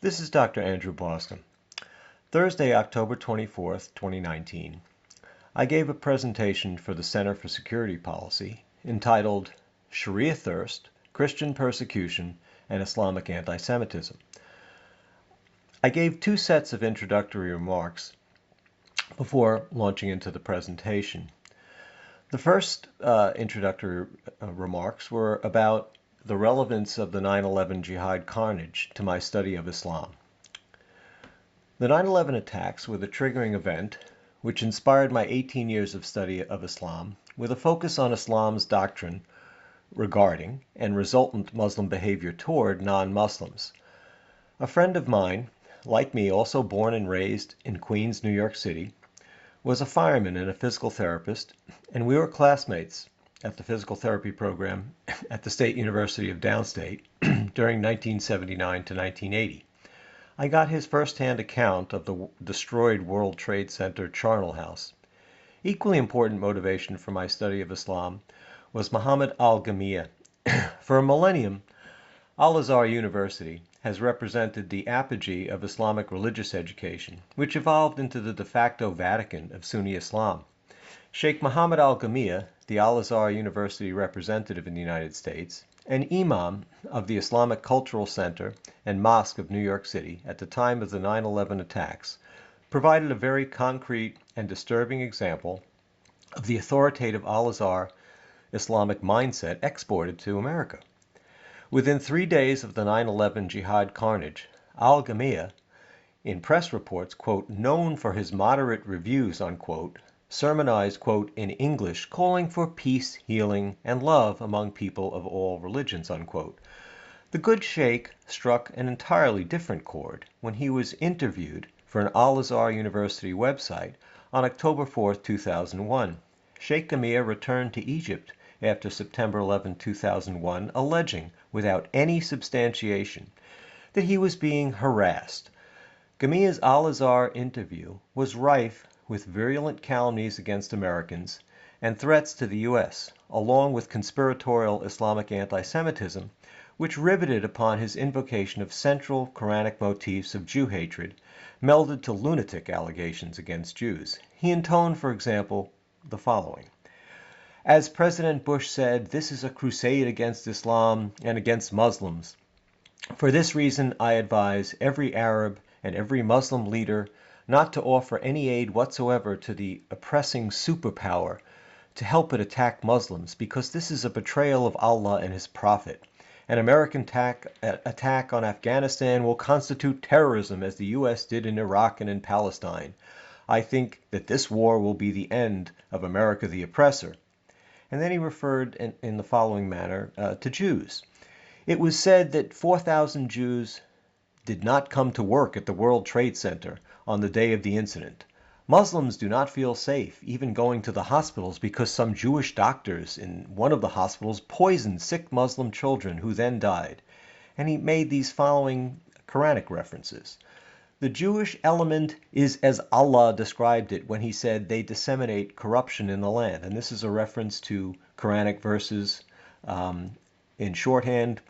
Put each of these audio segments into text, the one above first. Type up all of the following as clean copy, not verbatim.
This is Dr. Andrew Bostom. Thursday, October 24th, 2019, I gave a presentation for the Center for Security Policy entitled Sharia Thirst, Christian Persecution, and Islamic Antisemitism. I gave two sets of introductory remarks before launching into the presentation. The first introductory remarks were about the relevance of the 9/11 jihad carnage to my study of Islam. The 9/11 attacks were the triggering event which inspired my 18 years of study of Islam, with a focus on Islam's doctrine regarding and resultant Muslim behavior toward non-Muslims. A friend of mine, like me, also born and raised in Queens, New York City, was a fireman and a physical therapist, and we were classmates at the physical therapy program at the State University of Downstate during 1979 to 1980. I got his first-hand account of the destroyed World Trade Center charnel house. Equally important motivation for my study of Islam was Muhammad al-Ghamiyya. For a millennium, Al-Azhar University has represented the apogee of Islamic religious education, which evolved into the de facto Vatican of Sunni Islam. Sheikh Muhammad al-Ghamiyya, the Al-Azhar University representative in the United States, and Imam of the Islamic Cultural Center and Mosque of New York City at the time of the 9/11 attacks, provided a very concrete and disturbing example of the authoritative Al-Azhar Islamic mindset exported to America. Within 3 days of the 9/11 jihad carnage, al-Ghamiyya, in press reports, quote, known for his moderate reviews, unquote, sermonized, quote, in English, calling for peace, healing, and love among people of all religions, unquote. The good sheikh struck an entirely different chord when he was interviewed for an Al-Azhar University website on October 4, 2001. Sheikh Ghamiyya returned to Egypt after September 11, 2001, alleging, without any substantiation, that he was being harassed. Ghamiyya's Al-Azhar interview was rife with virulent calumnies against Americans and threats to the U.S., along with conspiratorial Islamic anti-Semitism, which riveted upon his invocation of central Quranic motifs of Jew hatred, melded to lunatic allegations against Jews. He intoned, for example, the following. As President Bush said, this is a crusade against Islam and against Muslims. For this reason, I advise every Arab and every Muslim leader not to offer any aid whatsoever to the oppressing superpower to help it attack Muslims, because this is a betrayal of Allah and His Prophet. An American attack on Afghanistan will constitute terrorism as the U.S. did in Iraq and in Palestine. I think that this war will be the end of America the oppressor. And then he referred in the following manner to Jews. It was said that 4,000 Jews did not come to work at the World Trade Center on the day of the incident. Muslims do not feel safe even going to the hospitals because some Jewish doctors in one of the hospitals poisoned sick Muslim children who then died. And he made these following Quranic references. The Jewish element is as Allah described it when he said they disseminate corruption in the land. And this is a reference to Quranic verses in shorthand,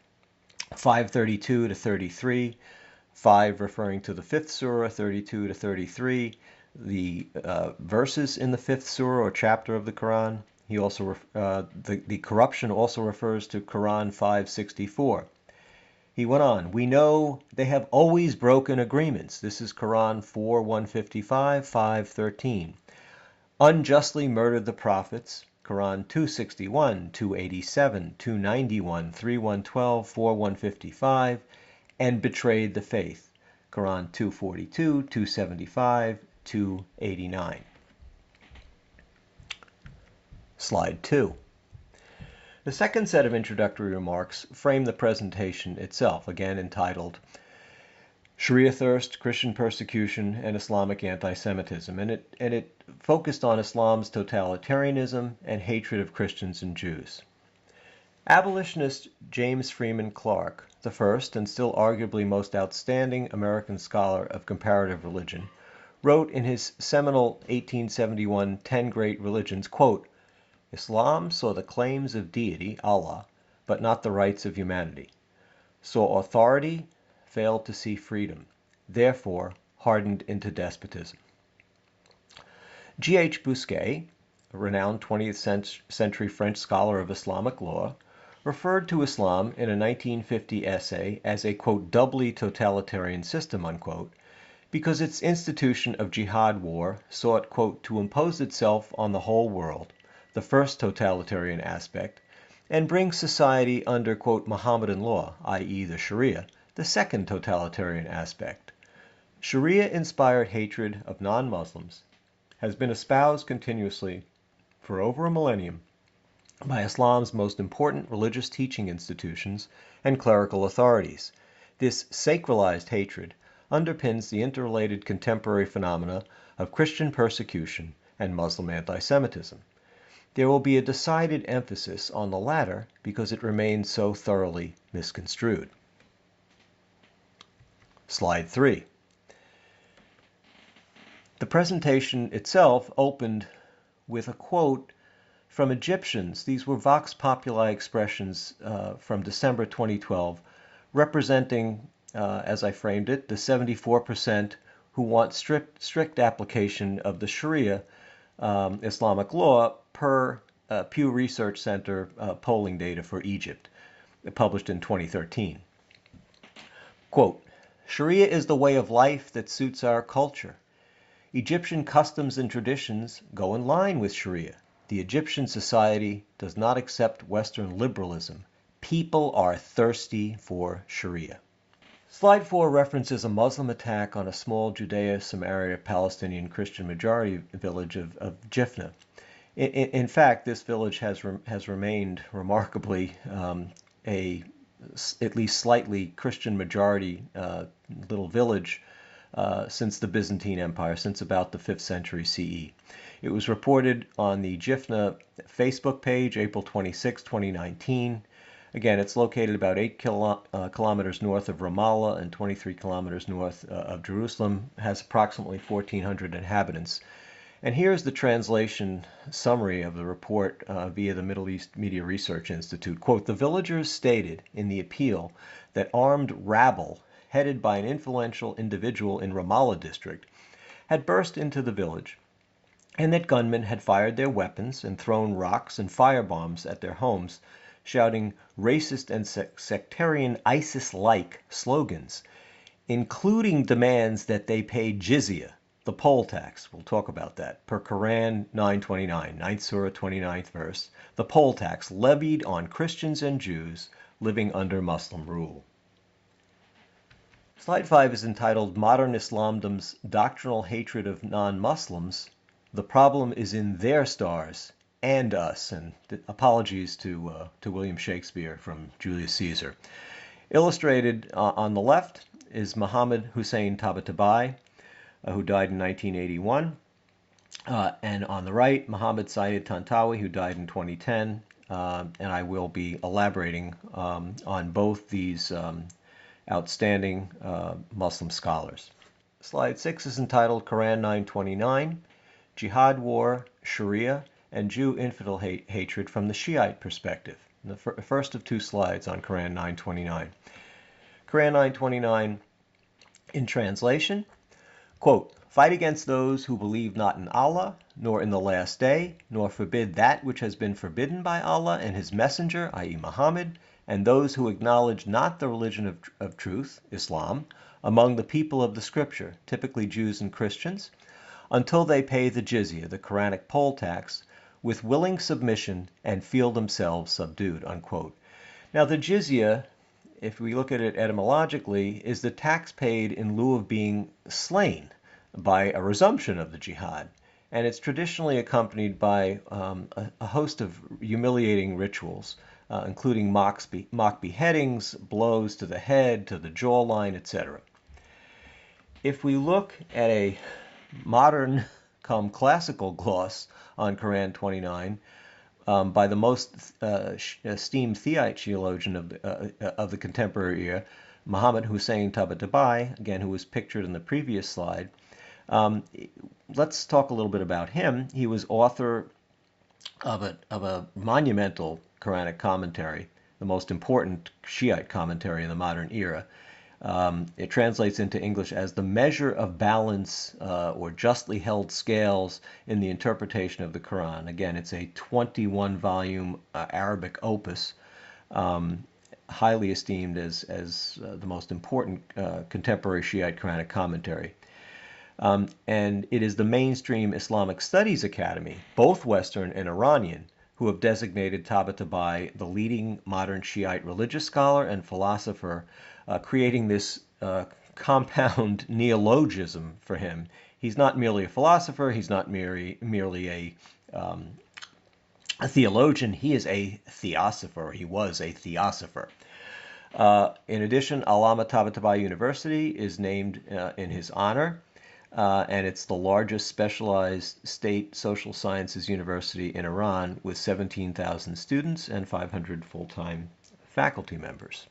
532 to 33, 5 referring to the 5th surah, 32 to 33, the verses in the 5th surah or chapter of the Quran. He also the corruption also refers to Quran 564. He went on, we know they have always broken agreements. This is Quran 4:155, 5:13. Unjustly murdered the prophets. Quran 261, 287, 291, 3:112, 4:155, and betrayed the faith. Quran 242, 275, 289. Slide 2. The second set of introductory remarks frame the presentation itself, again entitled Sharia Thirst, Christian Persecution, and Islamic Antisemitism, and it focused on Islam's totalitarianism and hatred of Christians and Jews. Abolitionist James Freeman Clarke, the first and still arguably most outstanding American scholar of comparative religion, wrote in his seminal 1871 10 Great Religions, quote, Islam saw the claims of deity, Allah, but not the rights of humanity, saw authority, failed to see freedom, therefore hardened into despotism. G.H. Bousquet, a renowned 20th century French scholar of Islamic law, referred to Islam in a 1950 essay as a, quote, doubly totalitarian system, unquote, because its institution of jihad war sought, quote, to impose itself on the whole world, the first totalitarian aspect, and bring society under, quote, Muhammadan law, i.e. the Sharia, the second totalitarian aspect. Sharia-inspired hatred of non-Muslims has been espoused continuously for over a millennium by Islam's most important religious teaching institutions and clerical authorities. This sacralized hatred underpins the interrelated contemporary phenomena of Christian persecution and Muslim anti-Semitism. There will be a decided emphasis on the latter because it remains so thoroughly misconstrued. Slide 3. The presentation itself opened with a quote from Egyptians. These were Vox Populi expressions from December 2012, representing, as I framed it, the 74% who want strict application of the Sharia Islamic law per Pew Research Center polling data for Egypt, published in 2013. Quote, Sharia is the way of life that suits our culture. Egyptian customs and traditions go in line with Sharia. The Egyptian society does not accept Western liberalism. People are thirsty for Sharia. Slide 4 references a Muslim attack on a small Judea-Samaria Palestinian Christian majority village of Jifna. In fact, this village has remained remarkably at least slightly Christian majority little village since the Byzantine Empire, since about the 5th century CE. It was reported on the Jifna Facebook page, April 26, 2019. Again, it's located about 8 kilometers north of Ramallah and 23 kilometers north of Jerusalem, has approximately 1,400 inhabitants. And here's the translation summary of the report via the Middle East Media Research Institute. Quote, the villagers stated in the appeal that armed rabble headed by an influential individual in Ramallah district had burst into the village and that gunmen had fired their weapons and thrown rocks and firebombs at their homes, shouting racist and sectarian ISIS-like slogans, including demands that they pay jizya, the poll tax, we'll talk about that, per Quran 929, 9th Surah 29th verse, the poll tax levied on Christians and Jews living under Muslim rule. Slide 5 is entitled Modern Islamdom's Doctrinal Hatred of Non-Muslims. The problem is in their stars and us. And apologies to William Shakespeare from Julius Caesar. Illustrated on the left is Muhammad Hussein Tabatabai, who died in 1981. And on the right, Muhammad Sayeed Tantawi, who died in 2010. And I will be elaborating on both these outstanding Muslim scholars. Slide 6 is entitled Quran 929, Jihad War, Sharia, and Jew-Infidel Hatred from the Shiite Perspective. The first of two slides on Quran 929. Quran 929 in translation, quote, fight against those who believe not in Allah, nor in the last day, nor forbid that which has been forbidden by Allah and His Messenger, i.e. Muhammad, and those who acknowledge not the religion of truth, Islam, among the people of the Scripture, typically Jews and Christians, until they pay the jizya, the Quranic poll tax, with willing submission and feel themselves subdued, unquote. Now the jizya, if we look at it etymologically, is the tax paid in lieu of being slain by a resumption of the jihad. And it's traditionally accompanied by a host of humiliating rituals, including mock beheadings, blows to the head, to the jawline, etc. If we look at a modern classical gloss on Quran 29 by the most esteemed Theite theologian of the contemporary era, Muhammad Hussein Tabatabai, again, who was pictured in the previous slide. Let's talk a little bit about him. He was author of a monumental Quranic commentary, the most important Shiite commentary in the modern era. It translates into English as the measure of balance or justly held scales in the interpretation of the Quran. Again, it's a 21-volume Arabic opus, highly esteemed as the most important contemporary Shiite Quranic commentary. And it is the mainstream Islamic Studies Academy, both Western and Iranian, who have designated Tabatabai the leading modern Shiite religious scholar and philosopher, creating this compound neologism for him. He's not merely a philosopher, he's not merely a theologian, he is a theosopher. He was a theosopher. In addition, Allama Tabatabai University is named in his honor, and it's the largest specialized state social sciences university in Iran with 17,000 students and 500 full-time faculty members.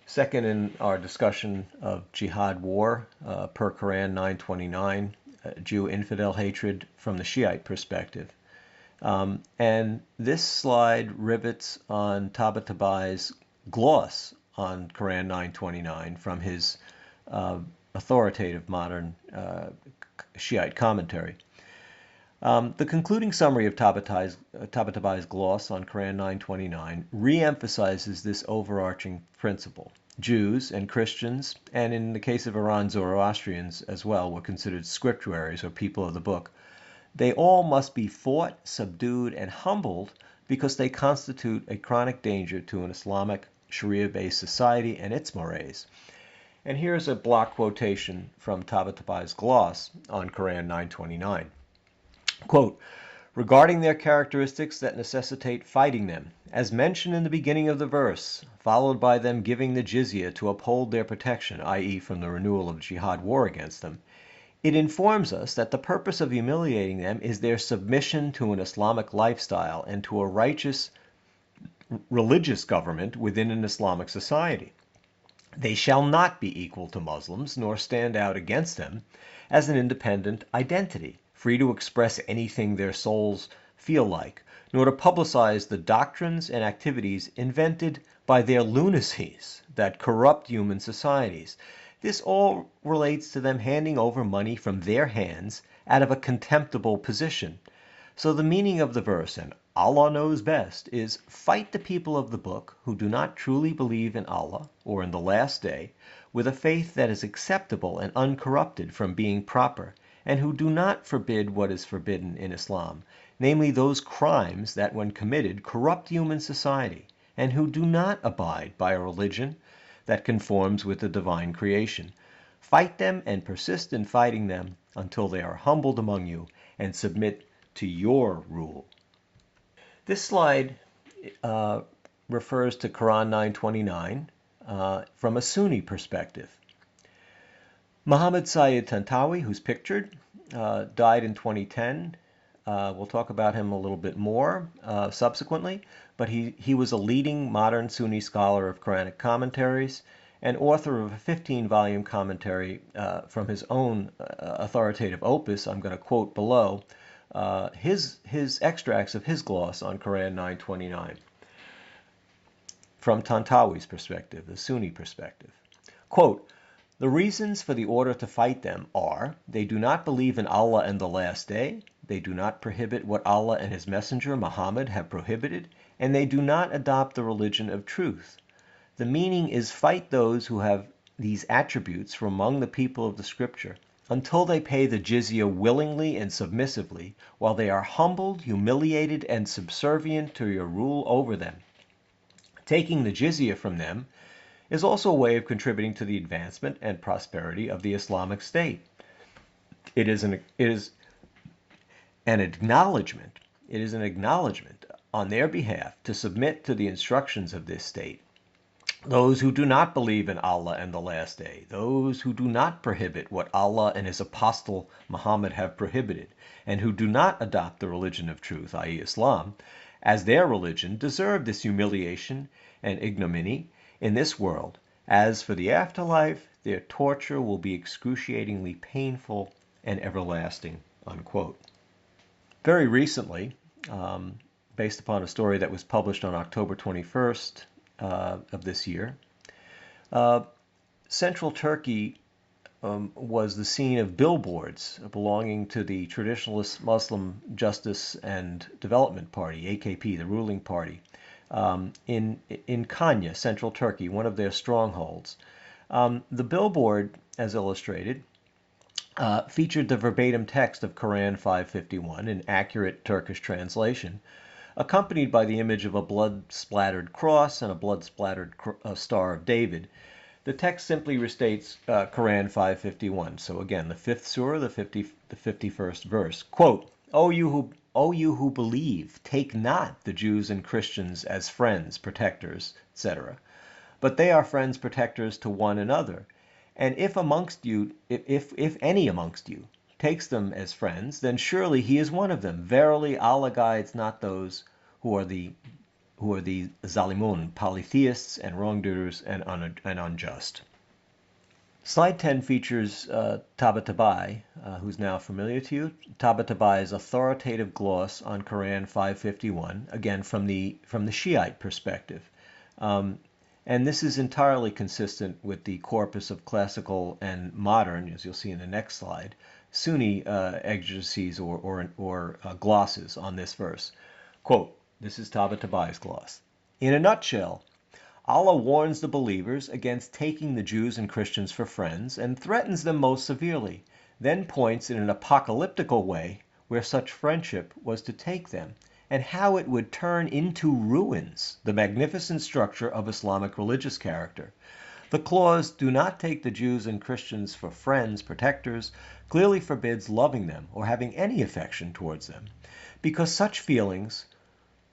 Second in our discussion of jihad war, per Quran 929, Jew-infidel hatred from the Shiite perspective. And this slide rivets on Tabatabai's gloss on Quran 929 from his authoritative modern Shiite commentary. The concluding summary of Tabatabai's gloss on Quran 929 re-emphasizes this overarching principle. Jews and Christians, and in the case of Iran, Zoroastrians as well, were considered scriptuaries or people of the book. They all must be fought, subdued, and humbled because they constitute a chronic danger to an Islamic Sharia-based society and its mores. And here's a block quotation from Tabatabai's gloss on Quran 929. Quote, regarding their characteristics that necessitate fighting them, as mentioned in the beginning of the verse, followed by them giving the jizya to uphold their protection, i.e. from the renewal of jihad war against them, it informs us that the purpose of humiliating them is their submission to an Islamic lifestyle and to a righteous religious government within an Islamic society. They shall not be equal to Muslims, nor stand out against them as an independent identity, free to express anything their souls feel like, nor to publicize the doctrines and activities invented by their lunacies that corrupt human societies. This all relates to them handing over money from their hands out of a contemptible position. So the meaning of the verse, and Allah knows best, is fight the people of the book who do not truly believe in Allah or in the last day with a faith that is acceptable and uncorrupted from being proper, and who do not forbid what is forbidden in Islam, namely those crimes that when committed corrupt human society, and who do not abide by a religion that conforms with the divine creation. Fight them and persist in fighting them until they are humbled among you and submit to your rule. This slide refers to Quran 929 from a Sunni perspective. Muhammad Sayeed Tantawi, who's pictured, died in 2010. We'll talk about him a little bit more subsequently, but he was a leading modern Sunni scholar of Quranic commentaries and author of a 15-volume commentary from his own authoritative opus. I'm going to quote below his extracts of his gloss on Quran 929 from Tantawi's perspective, the Sunni perspective. Quote, the reasons for the order to fight them are, they do not believe in Allah and the last day, they do not prohibit what Allah and his messenger Muhammad have prohibited, and they do not adopt the religion of truth. The meaning is fight those who have these attributes from among the people of the scripture until they pay the jizya willingly and submissively, while they are humbled, humiliated, and subservient to your rule over them. Taking the jizya from them is also a way of contributing to the advancement and prosperity of the Islamic State. It is an acknowledgement on their behalf to submit to the instructions of this state. Those who do not believe in Allah and the last day, those who do not prohibit what Allah and his apostle Muhammad have prohibited, and who do not adopt the religion of truth, i.e. Islam, as their religion, deserve this humiliation and ignominy in this world. As for the afterlife, their torture will be excruciatingly painful and everlasting, unquote. Very recently, based upon a story that was published on October 21st of this year, Central Turkey was the scene of billboards belonging to the Traditionalist Muslim Justice and Development Party, AKP, the ruling party, in Konya, Central Turkey, one of their strongholds. The billboard, as illustrated, featured the verbatim text of Quran 551 in accurate Turkish translation, accompanied by the image of a blood-splattered cross and a blood-splattered Star of David. The text simply restates Quran 551. So again, the 5th surah, the 51st verse. Quote, O you who believe, take not the Jews and Christians as friends, protectors, etc. But they are friends, protectors to one another. And if amongst you, if any amongst you takes them as friends, then surely he is one of them. Verily Allah guides not those who are the zalimun, polytheists and wrongdoers and unjust. Slide 10 features Tabatabai, who's now familiar to you. Tabatabai's authoritative gloss on Quran 551, again from the Shiite perspective. And this is entirely consistent with the corpus of classical and modern, as you'll see in the next slide, Sunni exegeses or glosses on this verse. Quote, this is Tabatabai's gloss. In a nutshell, Allah warns the believers against taking the Jews and Christians for friends and threatens them most severely, then points in an apocalyptical way where such friendship was to take them, and how it would turn into ruins the magnificent structure of Islamic religious character. The clause, do not take the Jews and Christians for friends, protectors, clearly forbids loving them or having any affection towards them, because such feelings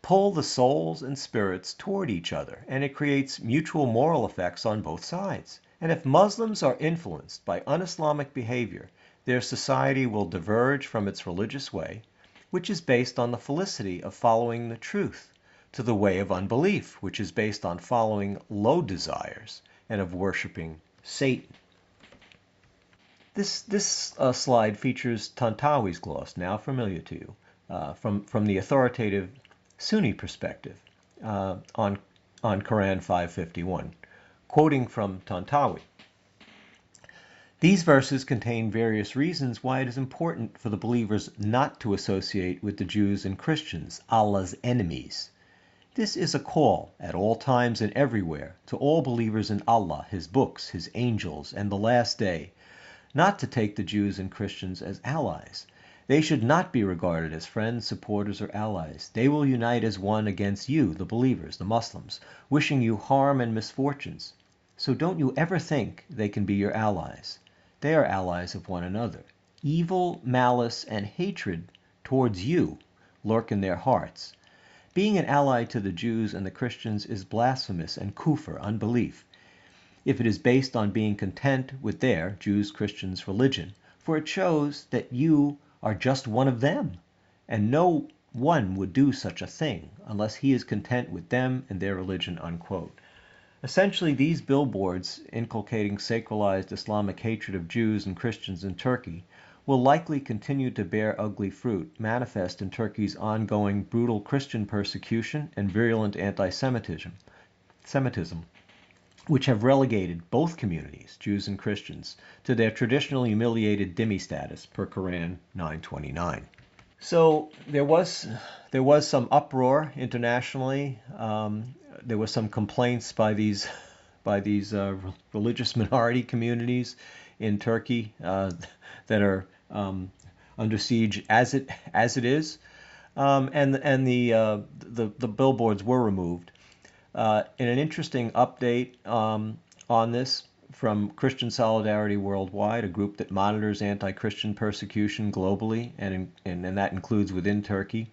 pull the souls and spirits toward each other, and it creates mutual moral effects on both sides. And if Muslims are influenced by un-Islamic behavior, their society will diverge from its religious way, which is based on the felicity of following the truth, to the way of unbelief, which is based on following low desires and of worshiping Satan. This slide features Tantawi's gloss, now familiar to you, from the authoritative Sunni perspective on Quran 551, quoting from Tantawi. These verses contain various reasons why it is important for the believers not to associate with the Jews and Christians, Allah's enemies. This is a call at all times and everywhere to all believers in Allah, His books, His angels, and the last day, not to take the Jews and Christians as allies. They should not be regarded as friends, supporters, or allies. They will unite as one against you, the believers, the Muslims, wishing you harm and misfortunes. So don't you ever think they can be your allies. They are allies of one another. Evil, malice, and hatred towards you lurk in their hearts. Being an ally to the Jews and the Christians is blasphemous and kufr, unbelief, if it is based on being content with their, Jews, Christians, religion, for it shows that you are just one of them, and no one would do such a thing unless he is content with them and their religion, unquote. Essentially, these billboards inculcating sacralized Islamic hatred of Jews and Christians in Turkey will likely continue to bear ugly fruit, manifest in Turkey's ongoing brutal Christian persecution and virulent anti-Semitism, which have relegated both communities, Jews and Christians, to their traditional humiliated dhimmi status per Quran 929. So there was some uproar internationally. There were some complaints by these religious minority communities in Turkey that are under siege as it is, and the billboards were removed. In an interesting update on this from Christian Solidarity Worldwide, a group that monitors anti-Christian persecution globally, and that includes within Turkey,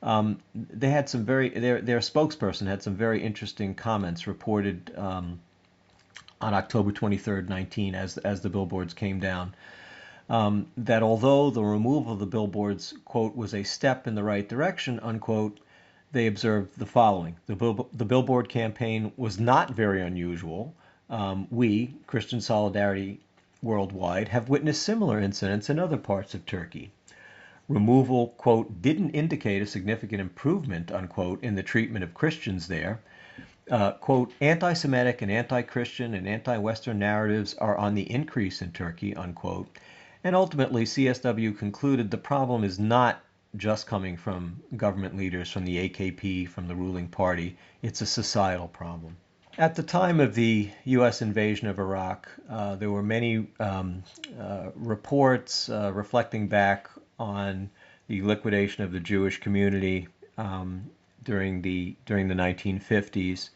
they had some their spokesperson had some very interesting comments reported on October 23rd, 19, as the billboards came down. That although the removal of the billboards, quote, was a step in the right direction, unquote, they observed the following. The billboard campaign was not very unusual. We, Christian Solidarity Worldwide, have witnessed similar incidents in other parts of Turkey. Removal, quote, didn't indicate a significant improvement, unquote, in the treatment of Christians there. quote, anti-Semitic and anti-Christian and anti-Western narratives are on the increase in Turkey, unquote. And ultimately, CSW concluded the problem is not just coming from government leaders, from the AKP, from the ruling party. It's a societal problem. At the time of the U.S. invasion of Iraq, there were many reports reflecting back on the liquidation of the Jewish community during the 1950s,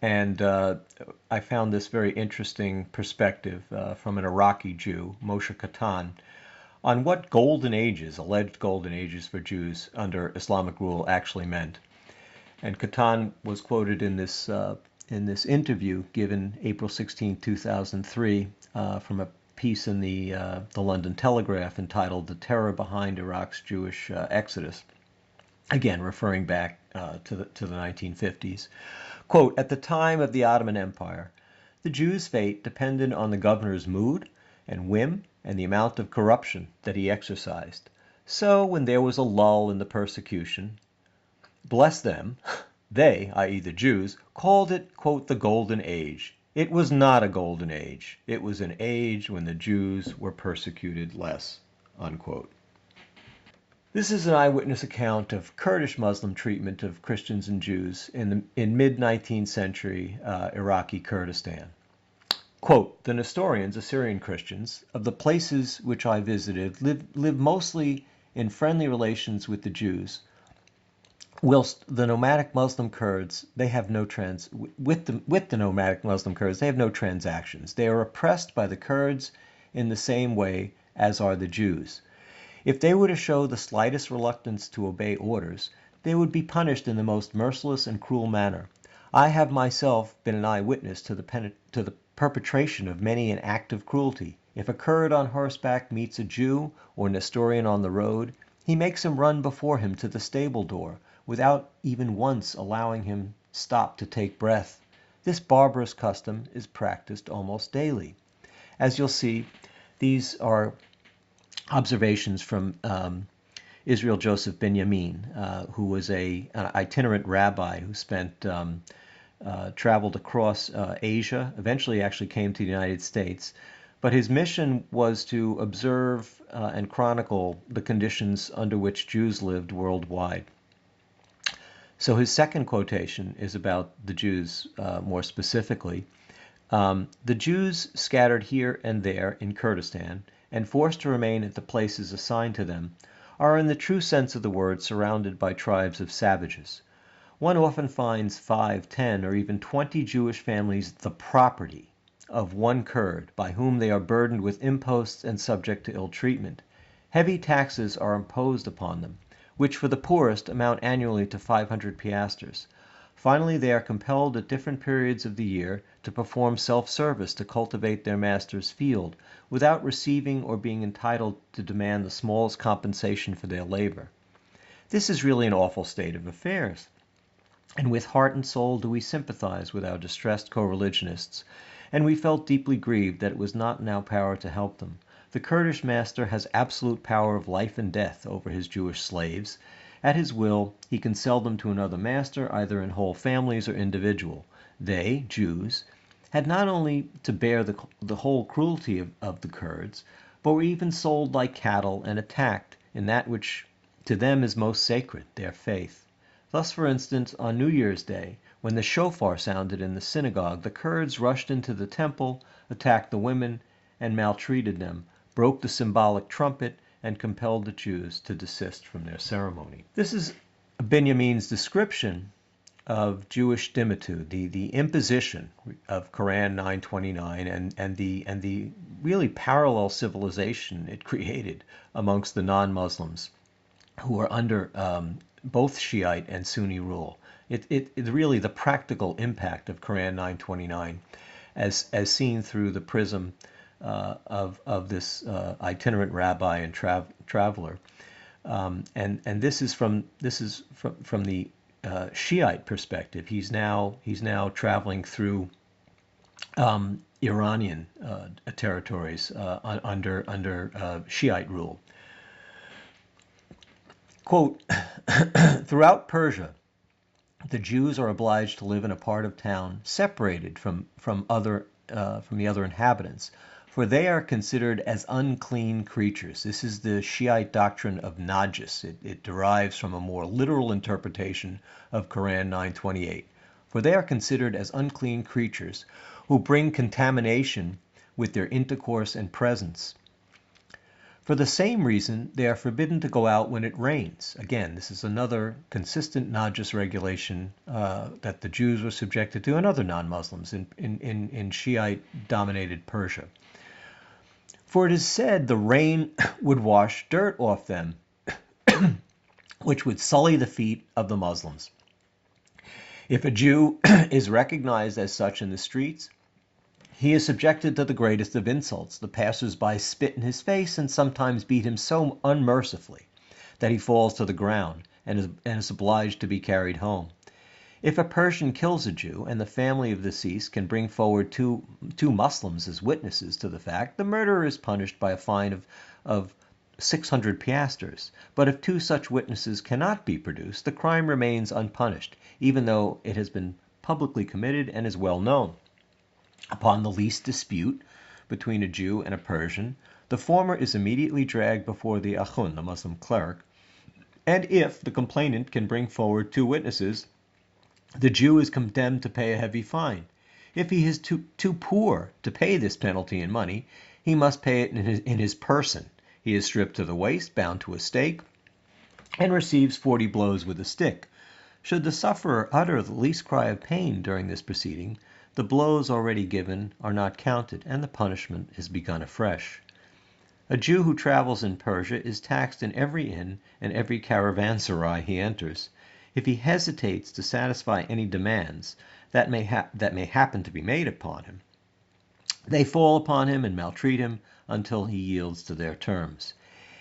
and I found this very interesting perspective from an Iraqi Jew, Moshe Katan, on what golden ages, alleged golden ages for Jews under Islamic rule actually meant. And Katan was quoted in this interview given April 16, 2003, from a piece in the London Telegraph entitled "The Terror Behind Iraq's Jewish Exodus." Again, referring back to the 1950s. Quote, at the time of the Ottoman Empire, the Jews' fate depended on the governor's mood and whim and the amount of corruption that he exercised. So when there was a lull in the persecution, bless them, they, i.e. the Jews, called it, quote, the Golden Age. It was not a golden age. It was an age when the Jews were persecuted less, unquote. This is an eyewitness account of Kurdish Muslim treatment of Christians and Jews in mid-19th century Iraqi Kurdistan. Quote, the Nestorians, Assyrian Christians, of the places which I visited live mostly in friendly relations with the Jews, whilst the nomadic Muslim Kurds, they have no with the nomadic Muslim Kurds, they have no transactions. They are oppressed by the Kurds in the same way as are the Jews. If they were to show the slightest reluctance to obey orders, they would be punished in the most merciless and cruel manner. I have myself been an eyewitness to the perpetration of many an act of cruelty. If a Kurd on horseback meets a Jew or Nestorian on the road, he makes him run before him to the stable door, without even once allowing him stop to take breath. This barbarous custom is practiced almost daily. As you'll see, these are observations from Israel Joseph Benjamin, who was an itinerant rabbi who traveled across Asia, eventually actually came to the United States. But his mission was to observe and chronicle the conditions under which Jews lived worldwide. So his second quotation is about the Jews more specifically. The Jews scattered here and there in Kurdistan and forced to remain at the places assigned to them, are in the true sense of the word surrounded by tribes of savages. One often finds 5, 10, or even 20 Jewish families the property of one Kurd, by whom they are burdened with imposts and subject to ill treatment. Heavy taxes are imposed upon them, which for the poorest amount annually to 500 piastres. Finally, they are compelled at different periods of the year to perform self-service to cultivate their master's field, without receiving or being entitled to demand the smallest compensation for their labor. This is really an awful state of affairs, and with heart and soul do we sympathize with our distressed co-religionists, and we felt deeply grieved that it was not in our power to help them. The Kurdish master has absolute power of life and death over his Jewish slaves. At his will, he can sell them to another master, either in whole families or individual. They, Jews, had not only to bear the whole cruelty of the Kurds, but were even sold like cattle and attacked in that which to them is most sacred, their faith. Thus, for instance, on New Year's Day, when the shofar sounded in the synagogue, the Kurds rushed into the temple, attacked the women, and maltreated them, broke the symbolic trumpet, and compelled the Jews to desist from their ceremony. This is Benjamin's description of Jewish dimitude, the imposition of Quran 929 and the really parallel civilization it created amongst the non-Muslims who are under both Shiite and Sunni rule. It really the practical impact of Quran 929 as seen through the prism of this itinerant rabbi and traveler, and this is from the Shiite perspective. He's now traveling through Iranian territories under Shiite rule. Quote, throughout Persia, the Jews are obliged to live in a part of town separated from the other inhabitants, for they are considered as unclean creatures. This is the Shiite doctrine of najis. It derives from a more literal interpretation of Quran 9:28. For they are considered as unclean creatures who bring contamination with their intercourse and presence. For the same reason, they are forbidden to go out when it rains. Again, this is another consistent najis regulation that the Jews were subjected to, and other non-Muslims in Shiite-dominated Persia. For it is said the rain would wash dirt off them, which would sully the feet of the Muslims. If a Jew is recognized as such in the streets, he is subjected to the greatest of insults. The passers-by spit in his face and sometimes beat him so unmercifully that he falls to the ground and is obliged to be carried home. If a Persian kills a Jew and the family of the deceased can bring forward two Muslims as witnesses to the fact, the murderer is punished by a fine of 600 piastres. But if two such witnesses cannot be produced, the crime remains unpunished, even though it has been publicly committed and is well known. Upon the least dispute between a Jew and a Persian, the former is immediately dragged before the akhund, the Muslim cleric, and if the complainant can bring forward two witnesses, the Jew is condemned to pay a heavy fine. If he is too poor to pay this penalty in money, he must pay it in his person. He is stripped to the waist, bound to a stake, and receives 40 blows with a stick. Should the sufferer utter the least cry of pain during this proceeding, the blows already given are not counted, and the punishment is begun afresh. A Jew who travels in Persia is taxed in every inn and every caravanserai he enters. If he hesitates to satisfy any demands that may happen to be made upon him, they fall upon him and maltreat him until he yields to their terms.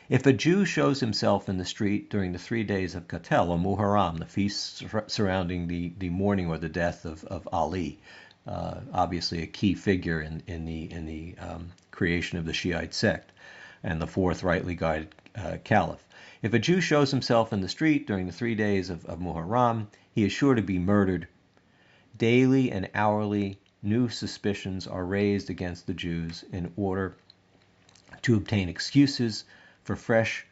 If a Jew shows himself in the street during the 3 days of Qatel or Muharram, the feast surrounding the mourning or the death of Ali, obviously a key figure in the creation of the Shiite sect and the fourth rightly guided caliph. If a Jew shows himself in the street during the 3 days of Muharram, he is sure to be murdered. Daily and hourly, new suspicions are raised against the Jews in order to obtain excuses for fresh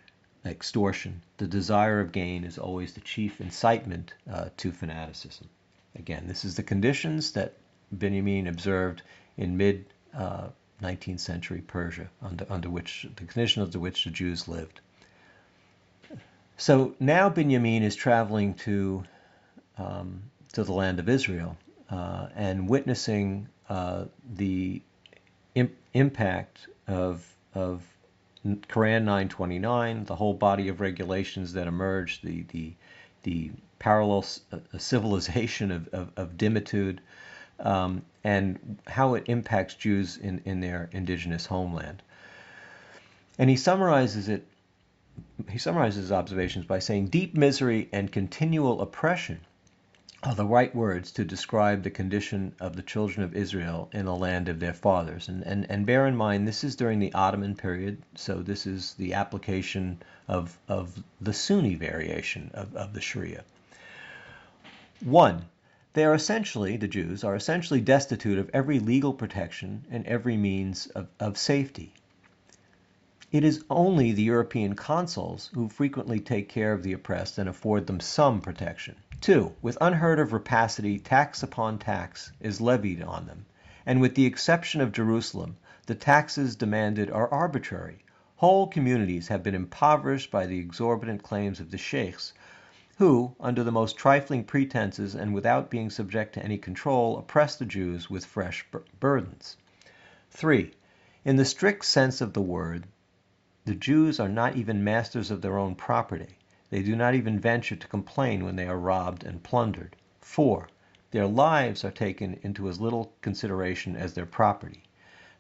extortion. The desire of gain is always the chief incitement to fanaticism. Again, this is the conditions that Benjamin observed in mid-19th century Persia, under which the conditions under which the Jews lived. So now Benjamin is traveling to the land of Israel and witnessing the impact of Quran 9:29, the whole body of regulations that emerged, the parallel civilization of dimitude, and how it impacts Jews in their indigenous homeland. And he summarizes his observations by saying, deep misery and continual oppression are the right words to describe the condition of the children of Israel in the land of their fathers. And bear in mind, this is during the Ottoman period, so this is the application of the Sunni variation of the Sharia. 1. The Jews are essentially destitute of every legal protection and every means of safety. It is only the European consuls who frequently take care of the oppressed and afford them some protection. 2. With unheard of rapacity, tax upon tax is levied on them, and with the exception of Jerusalem, the taxes demanded are arbitrary. Whole communities have been impoverished by the exorbitant claims of the sheikhs, who, under the most trifling pretenses and without being subject to any control, oppress the Jews with fresh burdens. 3. In the strict sense of the word, the Jews are not even masters of their own property. They do not even venture to complain when they are robbed and plundered. 4. Their lives are taken into as little consideration as their property.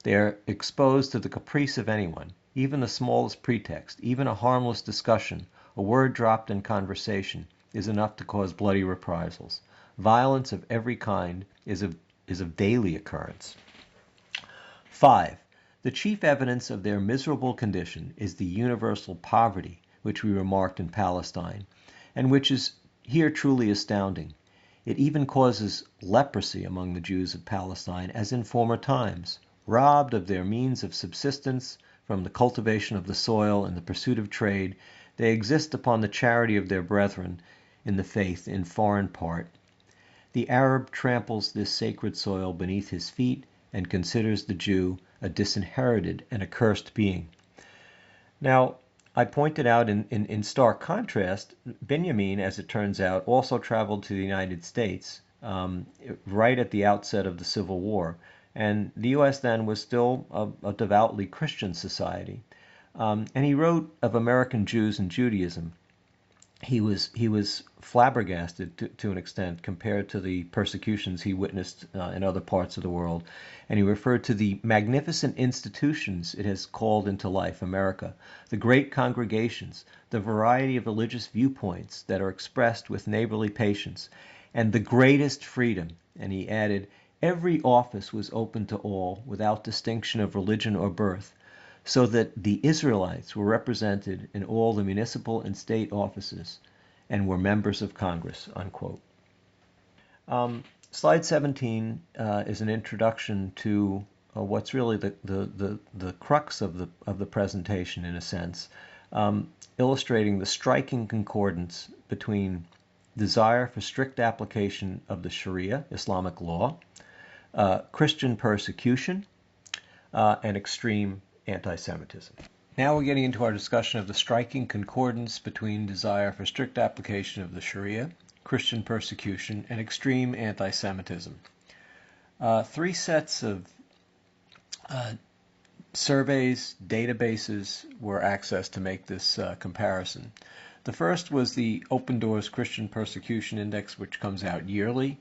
They are exposed to the caprice of anyone. Even the smallest pretext, even a harmless discussion, a word dropped in conversation, is enough to cause bloody reprisals. Violence of every kind is of daily occurrence. 5. The chief evidence of their miserable condition is the universal poverty which we remarked in Palestine, and which is here truly astounding. It even causes leprosy among the Jews of Palestine as in former times. Robbed of their means of subsistence from the cultivation of the soil and the pursuit of trade, they exist upon the charity of their brethren in the faith in foreign part. The Arab tramples this sacred soil beneath his feet and considers the Jew a disinherited and accursed being. Now, I pointed out in stark contrast, Benjamin, as it turns out, also traveled to the United States right at the outset of the Civil War. And the U.S. then was still a devoutly Christian society. And he wrote of American Jews and Judaism. He was flabbergasted to an extent compared to the persecutions he witnessed in other parts of the world. And he referred to the magnificent institutions it has called into life, America, the great congregations, the variety of religious viewpoints that are expressed with neighborly patience, and the greatest freedom. And he added, every office was open to all without distinction of religion or birth, so that the Israelites were represented in all the municipal and state offices and were members of Congress, unquote. Slide 17 is an introduction to what's really the crux of the presentation, in a sense, illustrating the striking concordance between desire for strict application of the Sharia, Islamic law, Christian persecution, and extreme anti-Semitism. Now we're getting into our discussion of the striking concordance between desire for strict application of the Sharia, Christian persecution, and extreme anti-Semitism. Three sets of surveys, databases were accessed to make this comparison. The first was the Open Doors Christian Persecution Index, which comes out yearly.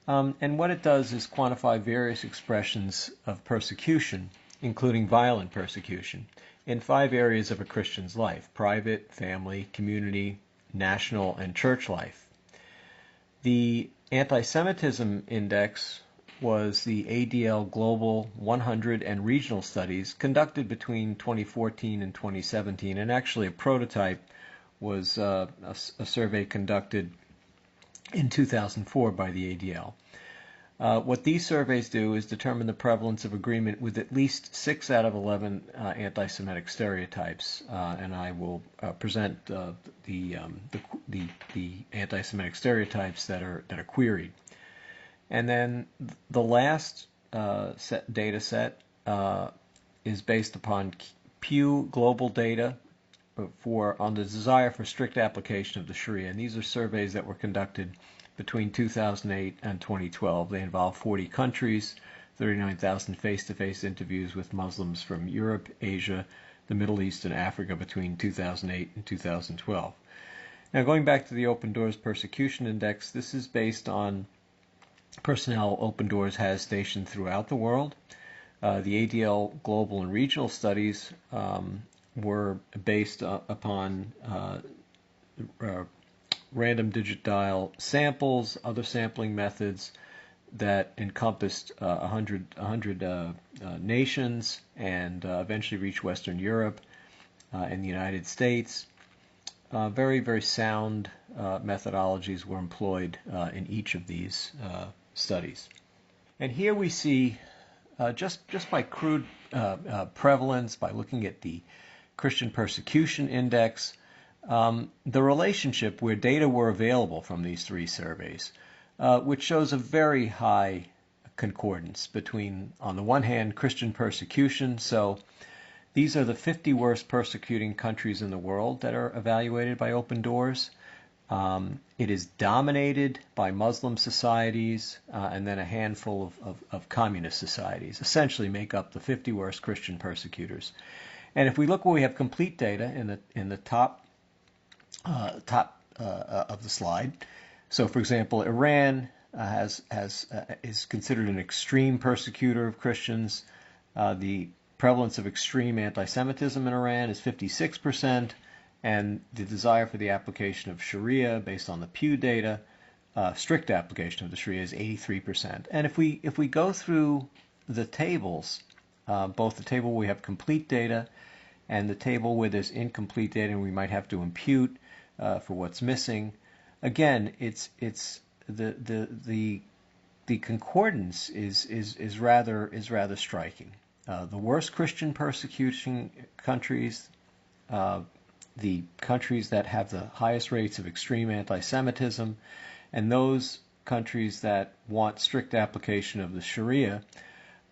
And what it does is quantify various expressions of persecution, including violent persecution, in 5 areas of a Christian's life: private, family, community, national, and church life. The Anti-Semitism Index was the ADL Global 100 and Regional Studies conducted between 2014 and 2017, and actually a prototype was a survey conducted in 2004 by the ADL. What these surveys do is determine the prevalence of agreement with at least 6 out of 11 anti-Semitic stereotypes, and I will present the anti-Semitic stereotypes that are queried. And then the last data set is based upon Pew Global data on the desire for strict application of the Sharia, and these are surveys that were conducted between 2008 and 2012. They involve 40 countries, 39,000 face-to-face interviews with Muslims from Europe, Asia, the Middle East, and Africa between 2008 and 2012. Now, going back to the Open Doors Persecution Index, this is based on personnel Open Doors has stationed throughout the world. The ADL Global and Regional Studies were based upon random digit dial samples, other sampling methods that encompassed 100 nations and eventually reached Western Europe and the United States. Very, very sound methodologies were employed in each of these studies. And here we see, just by crude prevalence, by looking at the Christian Persecution Index, the relationship where data were available from these 3 surveys, which shows a very high concordance between, on the one hand, Christian persecution. So these are the 50 worst persecuting countries in the world that are evaluated by Open Doors. It is dominated by Muslim societies and then a handful of communist societies, essentially make up the 50 worst Christian persecutors. And if we look where we have complete data in the top of the slide. So, for example, Iran is considered an extreme persecutor of Christians. The prevalence of extreme anti-Semitism in Iran is 56%, and the desire for the application of Sharia, based on the Pew data, strict application of the Sharia, is 83%. And if we go through the tables, both the table where we have complete data and the table where there's incomplete data and we might have to impute for what's missing, again, it's the concordance is rather striking. The worst Christian persecution countries, the countries that have the highest rates of extreme anti-Semitism, and those countries that want strict application of the Sharia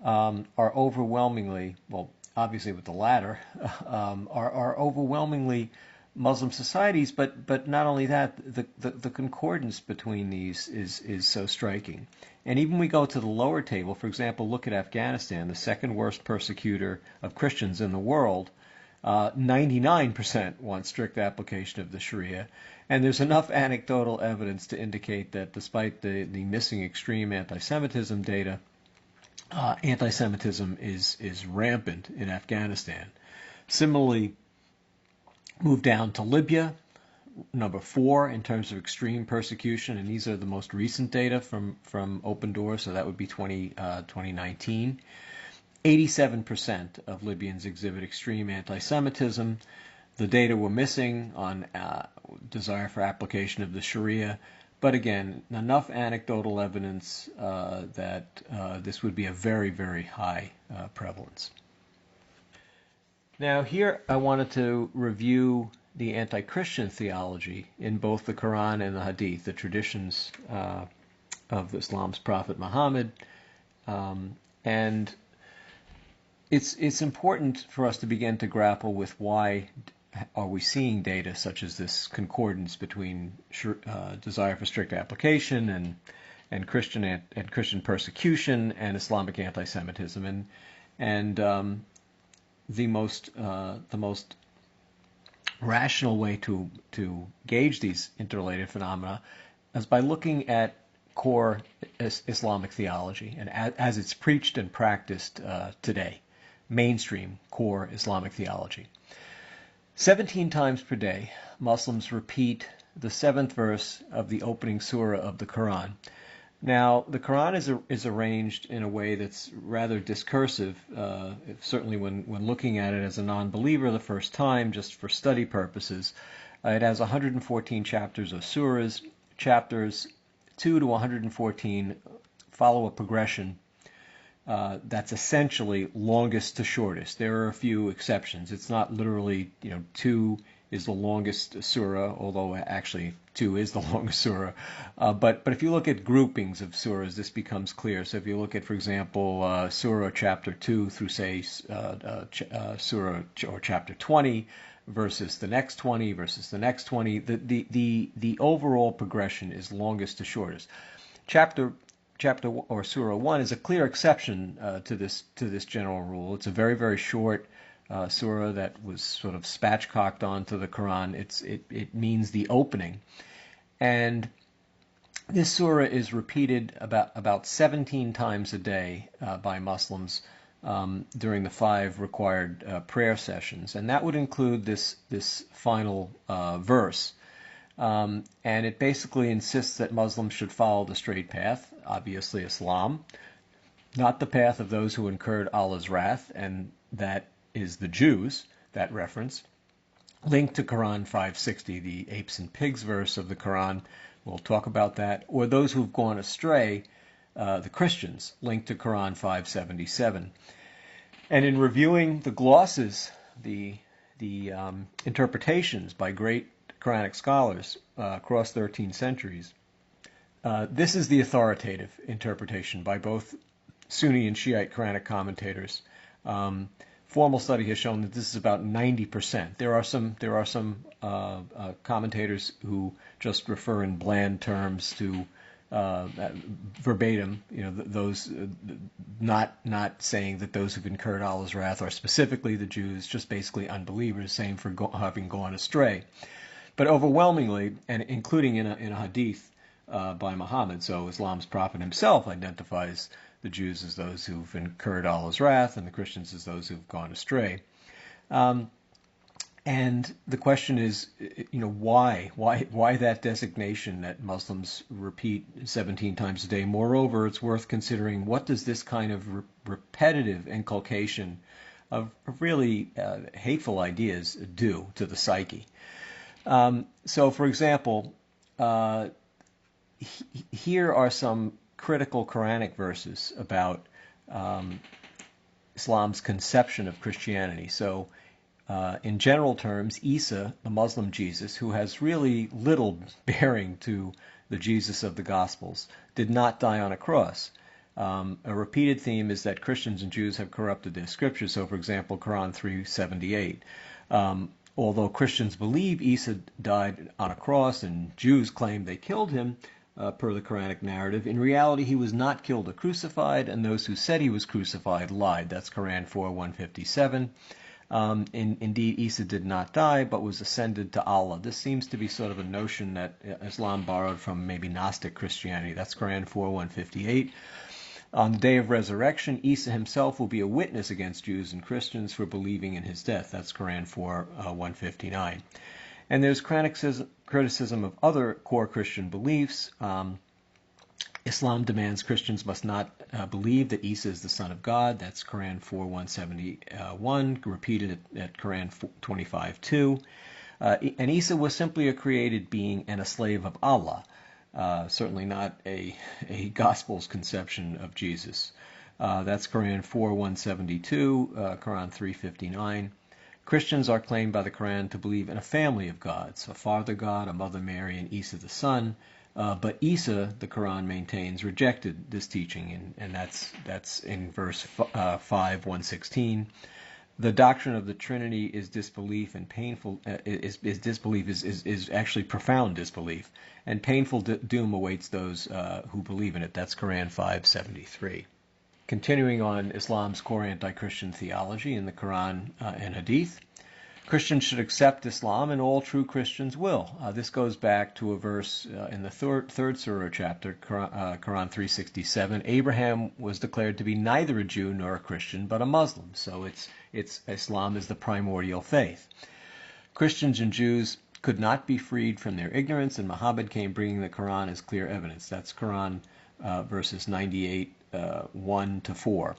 are overwhelmingly, well, obviously with the latter, are overwhelmingly Muslim societies. But not only that, the concordance between these is so striking. And even we go to the lower table, for example, look at Afghanistan, the second worst persecutor of Christians in the world. 99% want strict application of the Sharia, and there's enough anecdotal evidence to indicate that despite the missing extreme anti-Semitism data, anti-Semitism is rampant in Afghanistan. Similarly, move down to Libya, number 4 in terms of extreme persecution, and these are the most recent data from Open Doors, so that would be 2019. 87% of Libyans exhibit extreme anti-Semitism. The data were missing on desire for application of the Sharia, but again, enough anecdotal evidence that this would be a very, very high prevalence. Now here I wanted to review the anti-Christian theology in both the Quran and the Hadith, the traditions of Islam's prophet Muhammad, and it's important for us to begin to grapple with why are we seeing data such as this concordance between desire for strict application and Christian persecution and Islamic anti-Semitism, and the most rational way to gauge these interrelated phenomena is by looking at core Islamic theology and as it's preached and practiced today. Mainstream core Islamic theology. 17 times per day, Muslims repeat the 7th verse of the opening surah of the Quran. Now, the Quran is arranged in a way that's rather discursive, certainly when looking at it as a non-believer the first time, just for study purposes. It has 114 chapters of surahs. Chapters 2 to 114 follow a progression that's essentially longest to shortest. There are a few exceptions. It's not literally, 2 is the longest surah, although actually 2 is the longest surah. But if you look at groupings of surahs, this becomes clear. So if you look at, for example, surah chapter 2 through, say, surah or chapter 20 versus the next 20 versus the next 20, the overall progression is longest to shortest. Chapter or Surah 1 is a clear exception to this general rule. It's a very, very short surah that was sort of spatchcocked onto the Quran. It means the opening. And this surah is repeated about 17 times a day by Muslims during the 5 required prayer sessions. And that would include this final verse. And it basically insists that Muslims should follow the straight path, obviously Islam, not the path of those who incurred Allah's wrath, and that is the Jews, that reference, linked to Quran 560, the apes and pigs verse of the Quran. We'll talk about that. Or those who've gone astray, the Christians, linked to Quran 577. And in reviewing the glosses, the interpretations by great Quranic scholars across 13 centuries, this is the authoritative interpretation by both Sunni and Shiite Quranic commentators. Formal study has shown that this is about 90%. There are some commentators who just refer in bland terms to verbatim, those not saying that those who've incurred Allah's wrath are specifically the Jews, just basically unbelievers, same for having gone astray. But overwhelmingly, and including in a hadith by Muhammad, so Islam's prophet himself identifies the Jews as those who've incurred Allah's wrath and the Christians as those who've gone astray. And the question is, why that designation that Muslims repeat 17 times a day? Moreover, it's worth considering, what does this kind of repetitive inculcation of really hateful ideas do to the psyche? So, for example, here are some critical Quranic verses about Islam's conception of Christianity. So, in general terms, Isa, the Muslim Jesus, who has really little bearing to the Jesus of the Gospels, did not die on a cross. A repeated theme is that Christians and Jews have corrupted their scriptures. So, for example, Quran 378. Although Christians believe Isa died on a cross and Jews claim they killed him, per the Quranic narrative, in reality he was not killed or crucified, and those who said he was crucified lied. That's Quran 4:157. Indeed, Isa did not die, but was ascended to Allah. This seems to be sort of a notion that Islam borrowed from maybe Gnostic Christianity. That's Quran 4:158. On the day of resurrection, Isa himself will be a witness against Jews and Christians for believing in his death. That's Quran 4:159. And there's criticism of other core Christian beliefs. Islam demands Christians must not believe that Isa is the son of God. That's Quran 4:171, repeated at Quran 25:2. And Isa was simply a created being and a slave of Allah. Certainly not a Gospels conception of Jesus. That's Quran 4:172, Quran 3:59. Christians are claimed by the Quran to believe in a family of gods, a father God, a mother Mary, and Isa the son. But Isa, the Quran maintains, rejected this teaching, and that's in verse 5:116. The doctrine of the Trinity is disbelief, and painful is actually profound disbelief, and painful doom awaits those who believe in it. That's Quran 5:73. Continuing on Islam's core anti-Christian theology in the Quran and Hadith, Christians should accept Islam, and all true Christians will. This goes back to a verse in the third surah chapter, Quran 3:67. Abraham was declared to be neither a Jew nor a Christian, but a Muslim. So Islam is the primordial faith. Christians and Jews could not be freed from their ignorance, and Muhammad came bringing the Quran as clear evidence. That's Quran verses 98, 1-4.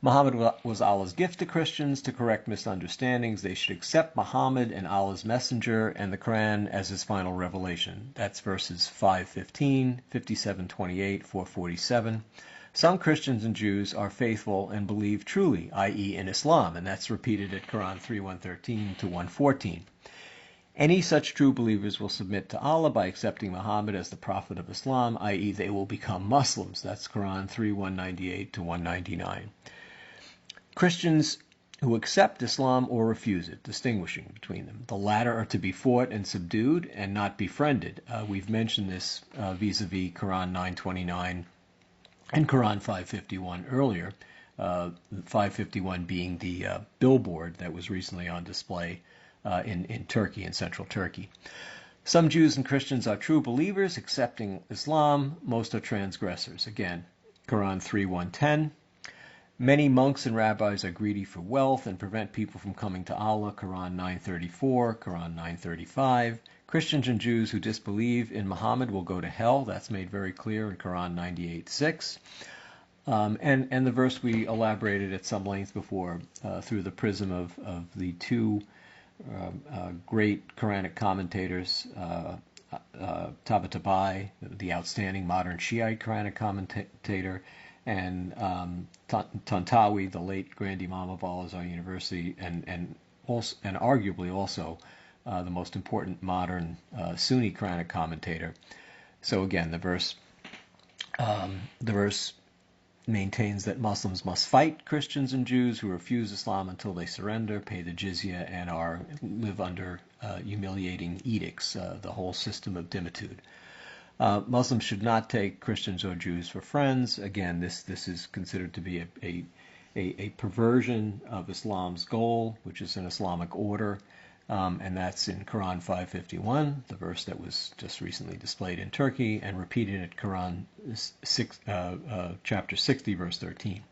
Muhammad was Allah's gift to Christians to correct misunderstandings. They should accept Muhammad and Allah's messenger and the Quran as his final revelation. That's verses 5:15, 57:28, 4:47. Some Christians and Jews are faithful and believe truly, i.e. in Islam, and that's repeated at Quran 3:113-114. Any such true believers will submit to Allah by accepting Muhammad as the prophet of Islam, i.e. they will become Muslims. That's Quran 3:198-199. Christians who accept Islam or refuse it, distinguishing between them. The latter are to be fought and subdued and not befriended. We've mentioned this vis-a-vis Quran 9:29 and Quran 5:51 earlier, 5:51 being the billboard that was recently on display in Turkey, in central Turkey. Some Jews and Christians are true believers, accepting Islam. Most are transgressors. Again, Quran 3:110. Many monks and rabbis are greedy for wealth and prevent people from coming to Allah. Quran 9:34, Quran 9:35. Christians and Jews who disbelieve in Muhammad will go to hell. That's made very clear in Quran 98:6. And the verse we elaborated at some length before through the prism of the two great Quranic commentators, Tabatabai, the outstanding modern Shiite Quranic commentator, and Tantawi, the late Grand Imam of Al-Azhar University, and arguably also the most important modern Sunni Quranic commentator. So again, the verse maintains that Muslims must fight Christians and Jews who refuse Islam until they surrender, pay the jizya, and live under humiliating edicts, the whole system of dimitude. Muslims should not take Christians or Jews for friends. Again, this is considered to be a perversion of Islam's goal, which is an Islamic order, and that's in Quran 5:51, the verse that was just recently displayed in Turkey and repeated at Quran chapter 60, verse 13.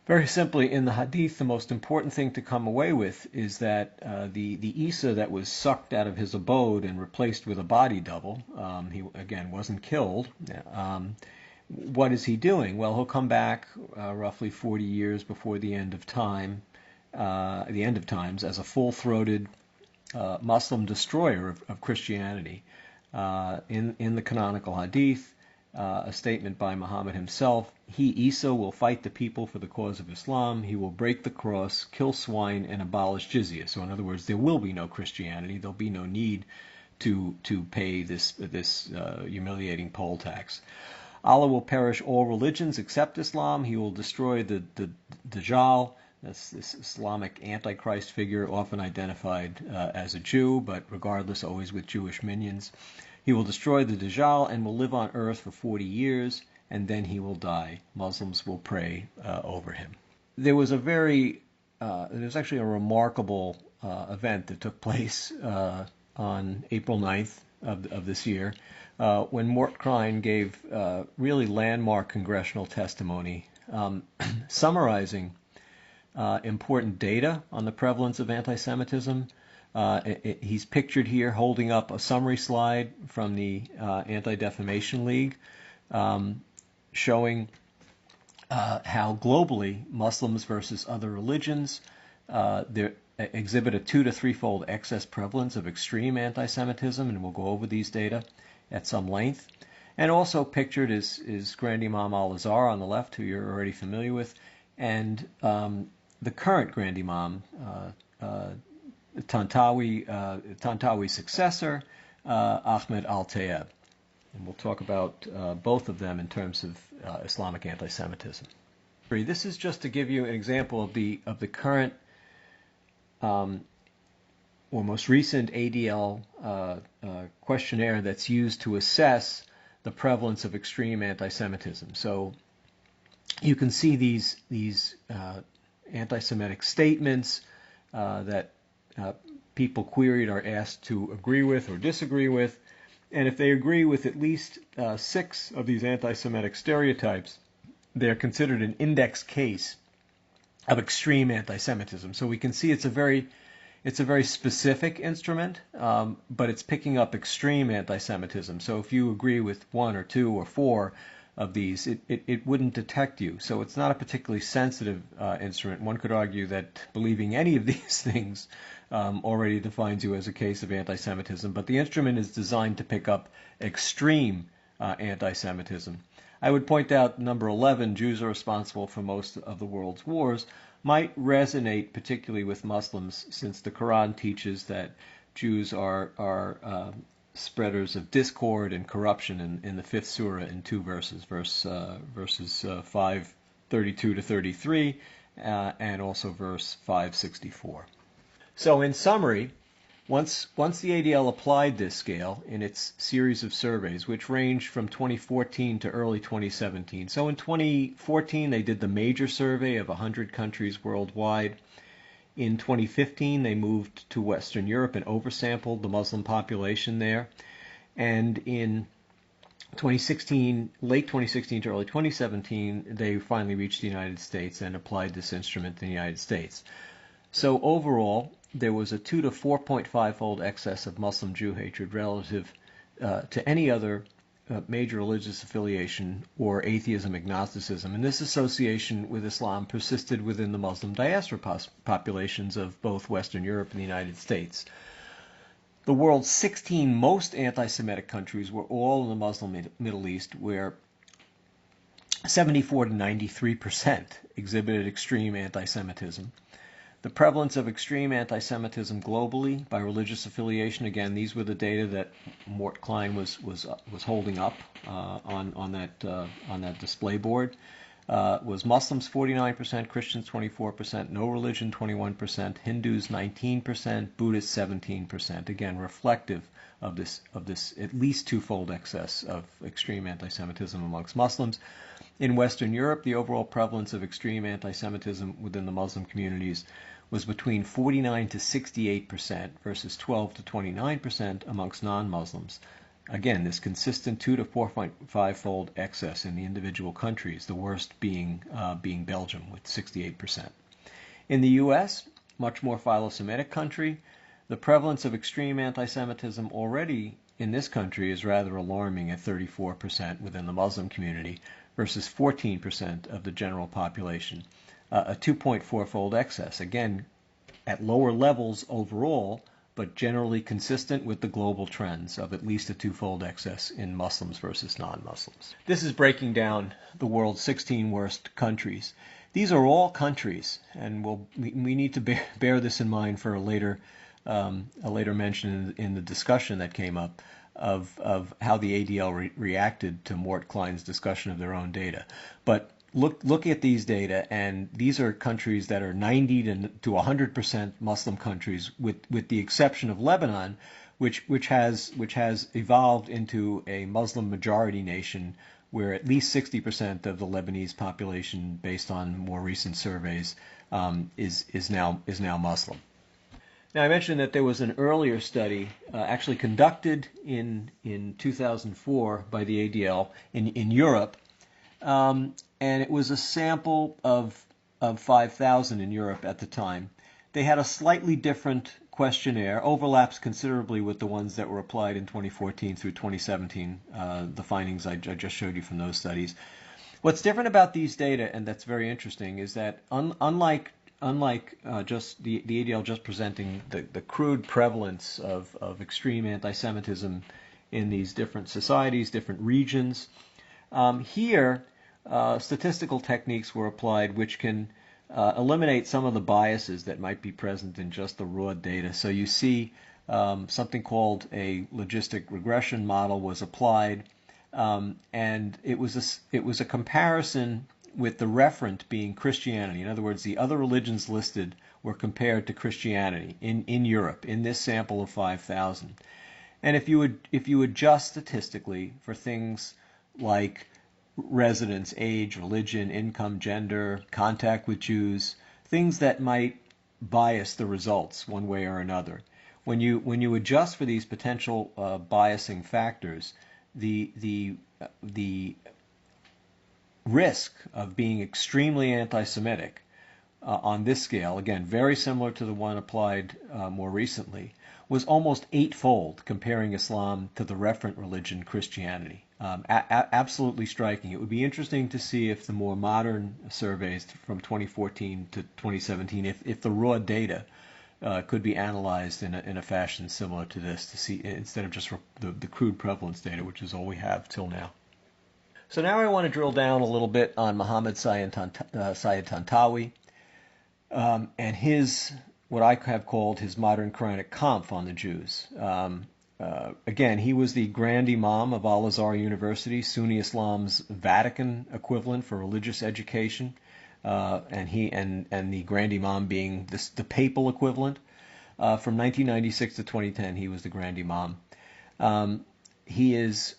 Very simply, in the Hadith, the most important thing to come away with is that the Isa that was sucked out of his abode and replaced with a body double, he again wasn't killed. What is he doing? Well, he'll come back roughly 40 years before the end of times, as a full-throated Muslim destroyer of Christianity. in the canonical hadith, a statement by Muhammad himself: "He, Isa, will fight the people for the cause of Islam. He will break the cross, kill swine, and abolish jizya." So in other words, there will be no Christianity. There'll be no need to pay this humiliating poll tax. Allah will perish all religions except Islam. He will destroy the Dajjal. That's this Islamic Antichrist figure, often identified as a Jew, but regardless, always with Jewish minions. He will destroy the Dajjal and will live on earth for 40 years, and then he will die. Muslims will pray over him. There was actually a remarkable event that took place on April 9th of this year, when Mort Klein gave really landmark congressional testimony summarizing important data on the prevalence of anti-Semitism. He's pictured here holding up a summary slide from the Anti-Defamation League, showing how globally Muslims versus other religions exhibit a 2 to 3-fold excess prevalence of extreme anti-Semitism, and we'll go over these data at some length. And also pictured is Grand Imam al-Azhar on the left, who you're already familiar with, and the current Grand Imam, Tantawi's successor, Ahmed al-Tayeb. And we'll talk about both of them in terms of Islamic anti-Semitism. This is just to give you an example of the current or most recent ADL questionnaire that's used to assess the prevalence of extreme anti-Semitism. So you can see these anti-Semitic statements that people queried are asked to agree with or disagree with, and if they agree with at least 6 of these anti-Semitic stereotypes, they're considered an index case of extreme anti-Semitism. So we can see it's a very specific instrument, but it's picking up extreme anti-Semitism. So if you agree with 1 or 2 or 4 of these, it wouldn't detect you. So it's not a particularly sensitive instrument. One could argue that believing any of these things already defines you as a case of anti-Semitism, but the instrument is designed to pick up extreme anti-Semitism. I would point out number 11, Jews are responsible for most of the world's wars, might resonate particularly with Muslims, since the Quran teaches that Jews are spreaders of discord and corruption in the 5th surah in 2 verses, verses 532 to 33, and also verse 564. So in summary, once the ADL applied this scale in its series of surveys, which ranged from 2014 to early 2017. So in 2014, they did the major survey of 100 countries worldwide. In 2015, they moved to Western Europe and oversampled the Muslim population there. And in 2016, late 2016 to early 2017, they finally reached the United States and applied this instrument in the United States. So overall, there was a 2 to 4.5-fold excess of Muslim Jew hatred relative to any other major religious affiliation or atheism, agnosticism. And this association with Islam persisted within the Muslim diaspora populations of both Western Europe and the United States. The world's 16 most anti-Semitic countries were all in the Muslim Middle East, where 74 to 93% exhibited extreme anti-Semitism. The prevalence of extreme anti-Semitism globally by religious affiliation, again, these were the data that Mort Klein was holding up on that display board, was Muslims 49%, Christians 24%, no religion 21%, Hindus 19%, Buddhists 17%. Again, reflective of this at least 2-fold excess of extreme anti-Semitism amongst Muslims. In Western Europe, the overall prevalence of extreme anti-Semitism within the Muslim communities was between 49 to 68% versus 12 to 29% amongst non-Muslims. Again, this consistent 2 to 4.5-fold excess in the individual countries, the worst being Belgium with 68%. In the U.S., much more philo-Semitic country, the prevalence of extreme anti-Semitism already in this country is rather alarming at 34% within the Muslim community versus 14% of the general population. A 2.4-fold excess, again, at lower levels overall, but generally consistent with the global trends of at least a twofold excess in Muslims versus non-Muslims. This is breaking down the world's 16 worst countries. These are all countries, and we need to bear this in mind for a later mention in the discussion that came up of how the ADL reacted to Mort Klein's discussion of their own data. But look at these data, and these are countries that are 90 to 100% Muslim countries, with the exception of Lebanon, which has evolved into a Muslim majority nation, where at least 60% of the Lebanese population, based on more recent surveys, is now Muslim. Now, I mentioned that there was an earlier study actually conducted in 2004 by the ADL in Europe, and it was a sample of 5,000 in Europe at the time. They had a slightly different questionnaire, overlaps considerably with the ones that were applied in 2014 through 2017, the findings I just showed you from those studies. What's different about these data, and that's very interesting, is that unlike just the ADL just presenting the crude prevalence of extreme anti-Semitism in these different societies, different regions, here statistical techniques were applied which can eliminate some of the biases that might be present in just the raw data. So you see something called a logistic regression model was applied, and it was a comparison with the referent being Christianity. In other words, the other religions listed were compared to Christianity in Europe in this sample of 5,000. And if you adjust statistically for things like residence, age, religion, income, gender, contact with Jews, things that might bias the results one way or another, when you adjust for these potential biasing factors, the risk of being extremely anti-Semitic on this scale, again, very similar to the one applied more recently, was almost eightfold comparing Islam to the referent religion, Christianity. Absolutely striking. It would be interesting to see if the more modern surveys from 2014 to 2017, if the raw data could be analyzed in a fashion similar to this, to see instead of just the crude prevalence data, which is all we have till now. So now I want to drill down a little bit on Muhammad Sayeed Tantawi and his, what I have called his modern Quranic Kampf on the Jews. Again, he was the Grand Imam of Al-Azhar University, Sunni Islam's Vatican equivalent for religious education, and the Grand Imam being the papal equivalent. From 1996 to 2010, he was the Grand Imam. He is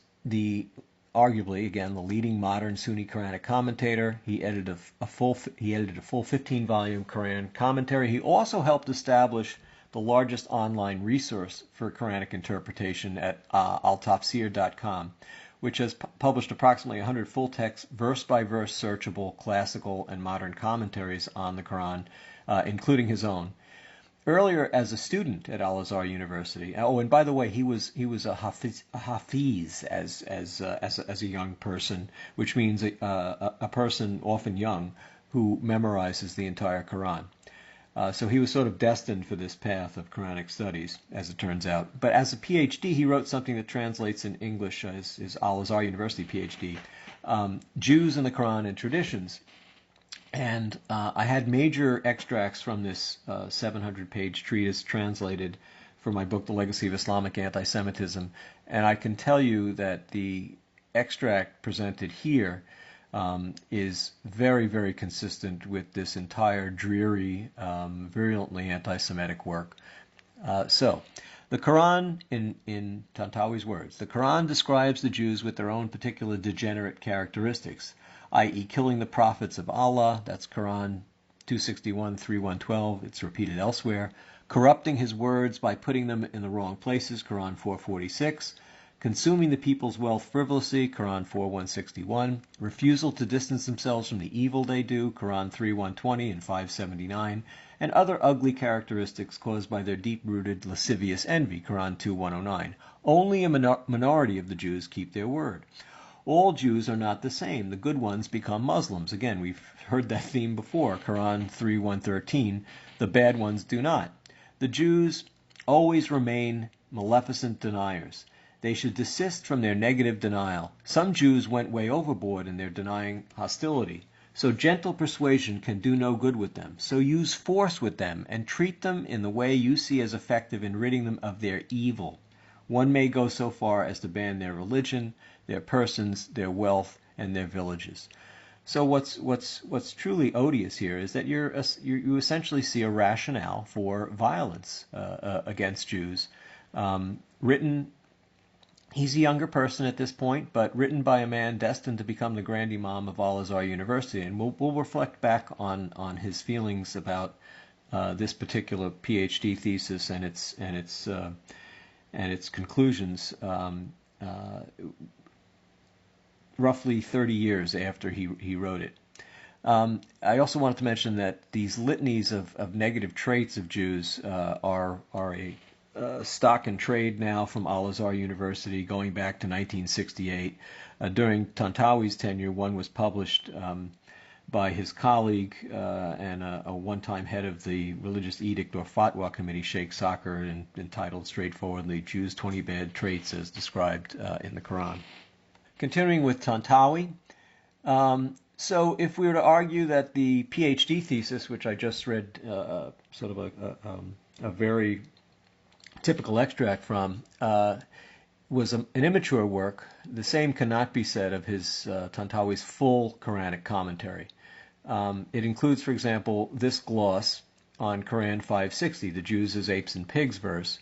arguably, again, the leading modern Sunni Quranic commentator. He edited a full 15-volume Quran commentary. He also helped establish the largest online resource for Quranic interpretation at altafsir.com, which has published approximately 100 full-text, verse-by-verse searchable classical and modern commentaries on the Quran, including his own. Earlier, as a student at Al-Azhar University, oh, and by the way, he was a hafiz as a young person, which means a person often young who memorizes the entire Quran. So he was sort of destined for this path of Quranic studies, as it turns out. But as a PhD, he wrote something that translates in English, his Al-Azhar University PhD, Jews in the Quran and Traditions. And I had major extracts from this 700-page treatise translated for my book, The Legacy of Islamic Antisemitism. And I can tell you that the extract presented here is very, very consistent with this entire dreary, virulently anti-Semitic work. So, the Quran, in Tantawi's words, the Quran describes the Jews with their own particular degenerate characteristics, i.e. killing the prophets of Allah, that's Quran 261, 3.112, it's repeated elsewhere, corrupting his words by putting them in the wrong places, Quran 446, consuming the people's wealth frivolously, Quran 4.161, refusal to distance themselves from the evil they do, Quran 3.120 and 579, and other ugly characteristics caused by their deep-rooted lascivious envy, Quran 2.109. Only a minority of the Jews keep their word. All Jews are not the same. The good ones become Muslims. Again, we've heard that theme before, Quran 3.113. The bad ones do not. The Jews always remain maleficent deniers. They should desist from their negative denial. Some Jews went way overboard in their denying hostility. So gentle persuasion can do no good with them. So use force with them and treat them in the way you see as effective in ridding them of their evil. One may go so far as to ban their religion, their persons, their wealth, and their villages. So what's truly odious here is that you essentially see a rationale for violence against Jews, written. He's a younger person at this point, but written by a man destined to become the Grand Imam of Al-Azhar University, and we'll reflect back on his feelings about this particular PhD thesis and its conclusions. Roughly 30 years after he wrote it. I also wanted to mention that these litanies of negative traits of Jews are a stock in trade now from Al-Azhar University going back to 1968. During Tantawi's tenure, one was published by his colleague and a one-time head of the Religious Edict or Fatwa Committee, Sheikh Sakhr, entitled straightforwardly, Jews' 20 Bad Traits as Described in the Quran. Continuing with Tantawi, so if we were to argue that the PhD thesis, which I just read sort of a very typical extract from, was an immature work, the same cannot be said of his Tantawi's full Quranic commentary. It includes, for example, this gloss on Quran 560, the Jews as apes and pigs verse,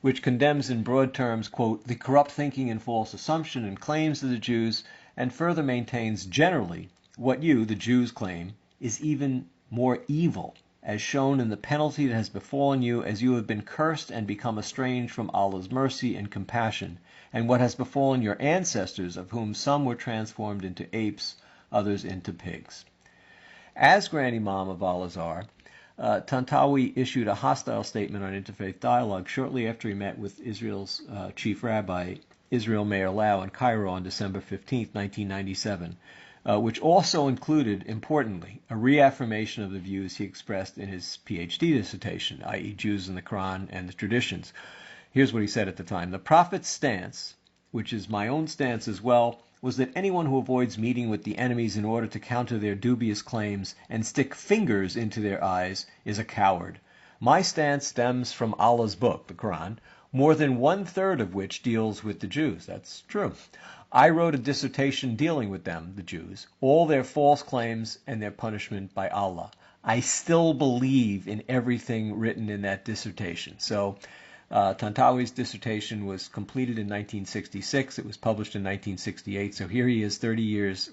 which condemns in broad terms, quote, the corrupt thinking and false assumption and claims of the Jews, and further maintains generally what you, the Jews, claim is even more evil, as shown in the penalty that has befallen you as you have been cursed and become estranged from Allah's mercy and compassion, and what has befallen your ancestors, of whom some were transformed into apes, others into pigs. As Grand Imam of Al-Azhar, Tantawi issued a hostile statement on interfaith dialogue shortly after he met with Israel's chief rabbi, Israel Meir Lau, in Cairo on December 15, 1997, which also included, importantly, a reaffirmation of the views he expressed in his PhD dissertation, i.e. Jews in the Quran and the traditions. Here's what he said at the time. The Prophet's stance, which is my own stance as well, was that anyone who avoids meeting with the enemies in order to counter their dubious claims and stick fingers into their eyes is a coward. My stance stems from Allah's book, the Quran, more than 1/3 of which deals with the Jews. That's true. I wrote a dissertation dealing with them, the Jews, all their false claims and their punishment by Allah. I still believe in everything written in that dissertation. So Tantawi's dissertation was completed in 1966. It was published in 1968. So here he is 30 years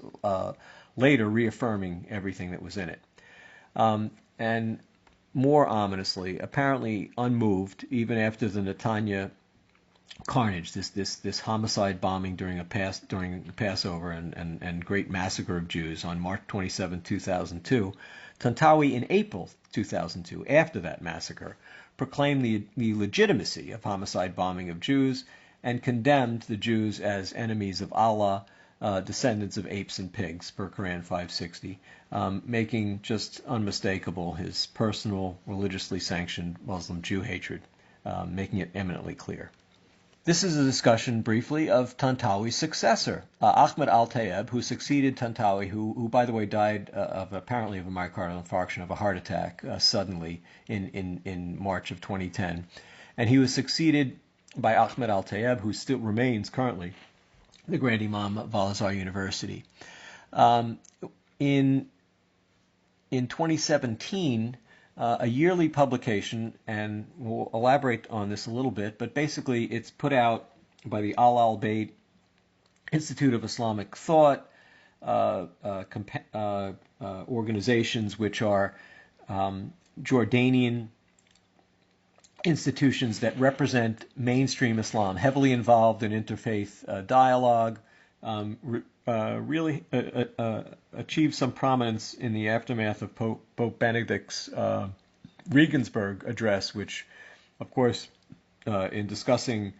later reaffirming everything that was in it. And more ominously, apparently unmoved, even after the Netanya carnage, this homicide bombing during Passover and great massacre of Jews on March 27, 2002, Tantawi in April 2002, after that massacre, proclaimed the legitimacy of homicide bombing of Jews and condemned the Jews as enemies of Allah, descendants of apes and pigs, per Quran 560, making just unmistakable his personal, religiously sanctioned Muslim Jew hatred, making it eminently clear. This is a discussion, briefly, of Tantawi's successor, Ahmed Al-Tayeb, who succeeded Tantawi, who by the way, died apparently of a myocardial infarction, of a heart attack, suddenly in March of 2010. And he was succeeded by Ahmed Al-Tayeb, who still remains currently the Grand Imam of Al-Azhar University. In 2017, a yearly publication, and we'll elaborate on this a little bit, but basically it's put out by the Al-Bayt Institute of Islamic Thought, organizations which are Jordanian institutions that represent mainstream Islam, heavily involved in interfaith dialogue, really achieved some prominence in the aftermath of Pope Benedict's Regensburg address, which, of course, in discussing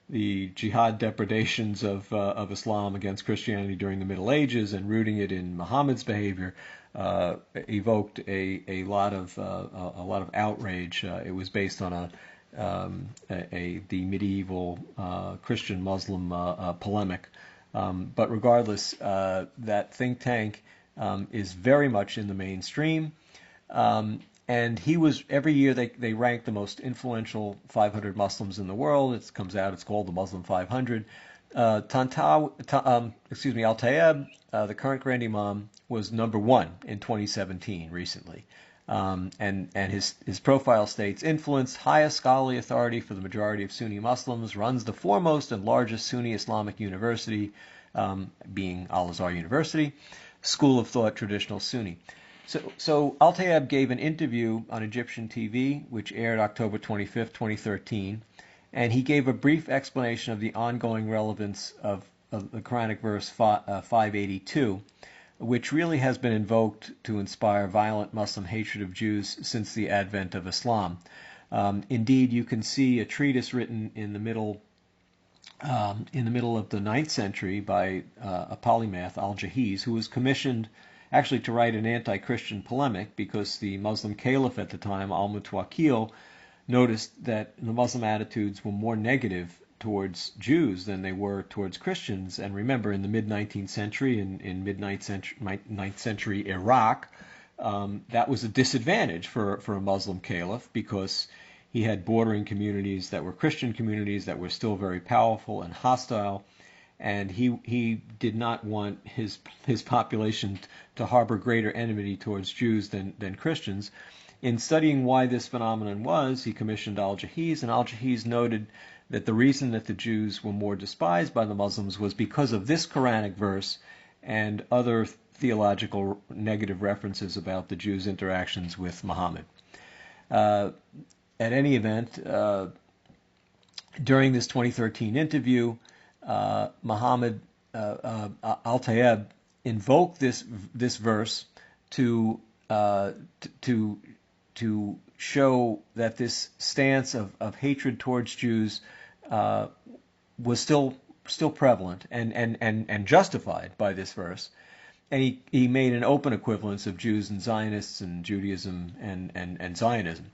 the jihad depredations of Islam against Christianity during the Middle Ages and rooting it in Muhammad's behavior, evoked a lot of outrage. It was based on the medieval Christian-Muslim polemic. But regardless, that think tank is very much in the mainstream. And he was, every year they rank the most influential 500 Muslims in the world. It comes out, it's called the Muslim 500. Al-Tayeb, the current Grand Imam, was #1 in 2017 recently. And his profile states, influence, highest scholarly authority for the majority of Sunni Muslims, runs the foremost and largest Sunni Islamic university, being Al-Azhar University, school of thought, traditional Sunni. So Al-Tayeb gave an interview on Egyptian TV, which aired October 25th, 2013, and he gave a brief explanation of the ongoing relevance of the Quranic verse 582, which really has been invoked to inspire violent Muslim hatred of Jews since the advent of Islam. Indeed, you can see a treatise written in the middle of the 9th century by a polymath, Al-Jahiz, who was commissioned actually to write an anti-Christian polemic because the Muslim caliph at the time, Al-Mutawakkil, noticed that the Muslim attitudes were more negative towards Jews than they were towards Christians. And remember, in the mid-19th century, in mid-9th century Iraq, that was a disadvantage for a Muslim caliph because he had bordering communities that were Christian communities that were still very powerful and hostile. And he did not want his population to harbor greater enmity towards Jews than Christians. In studying why this phenomenon was, he commissioned Al-Jahiz, and Al-Jahiz noted that the reason that the Jews were more despised by the Muslims was because of this Quranic verse and other theological negative references about the Jews' interactions with Muhammad. At any event, during this 2013 interview, Muhammad Al-Tayeb invoked this verse to show that this stance of hatred towards Jews was still prevalent and justified by this verse. And he made an open equivalence of Jews and Zionists and Judaism and Zionism.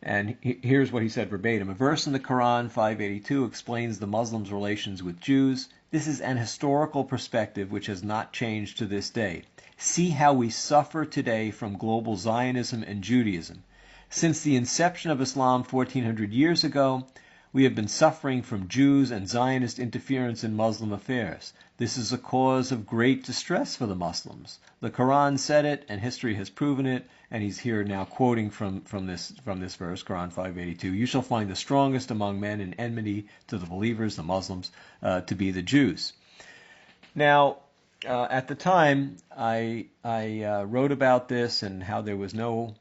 And here's what he said verbatim. A verse in the Quran, 582, explains the Muslims' relations with Jews. This is an historical perspective which has not changed to this day. See how we suffer today from global Zionism and Judaism. Since the inception of Islam 1400 years ago, we have been suffering from Jews and Zionist interference in Muslim affairs. This is a cause of great distress for the Muslims. The Quran said it, and history has proven it, and he's here now quoting from this verse, Quran 582. You shall find the strongest among men in enmity to the believers, the Muslims, to be the Jews. Now, at the time, I wrote about this and how there was no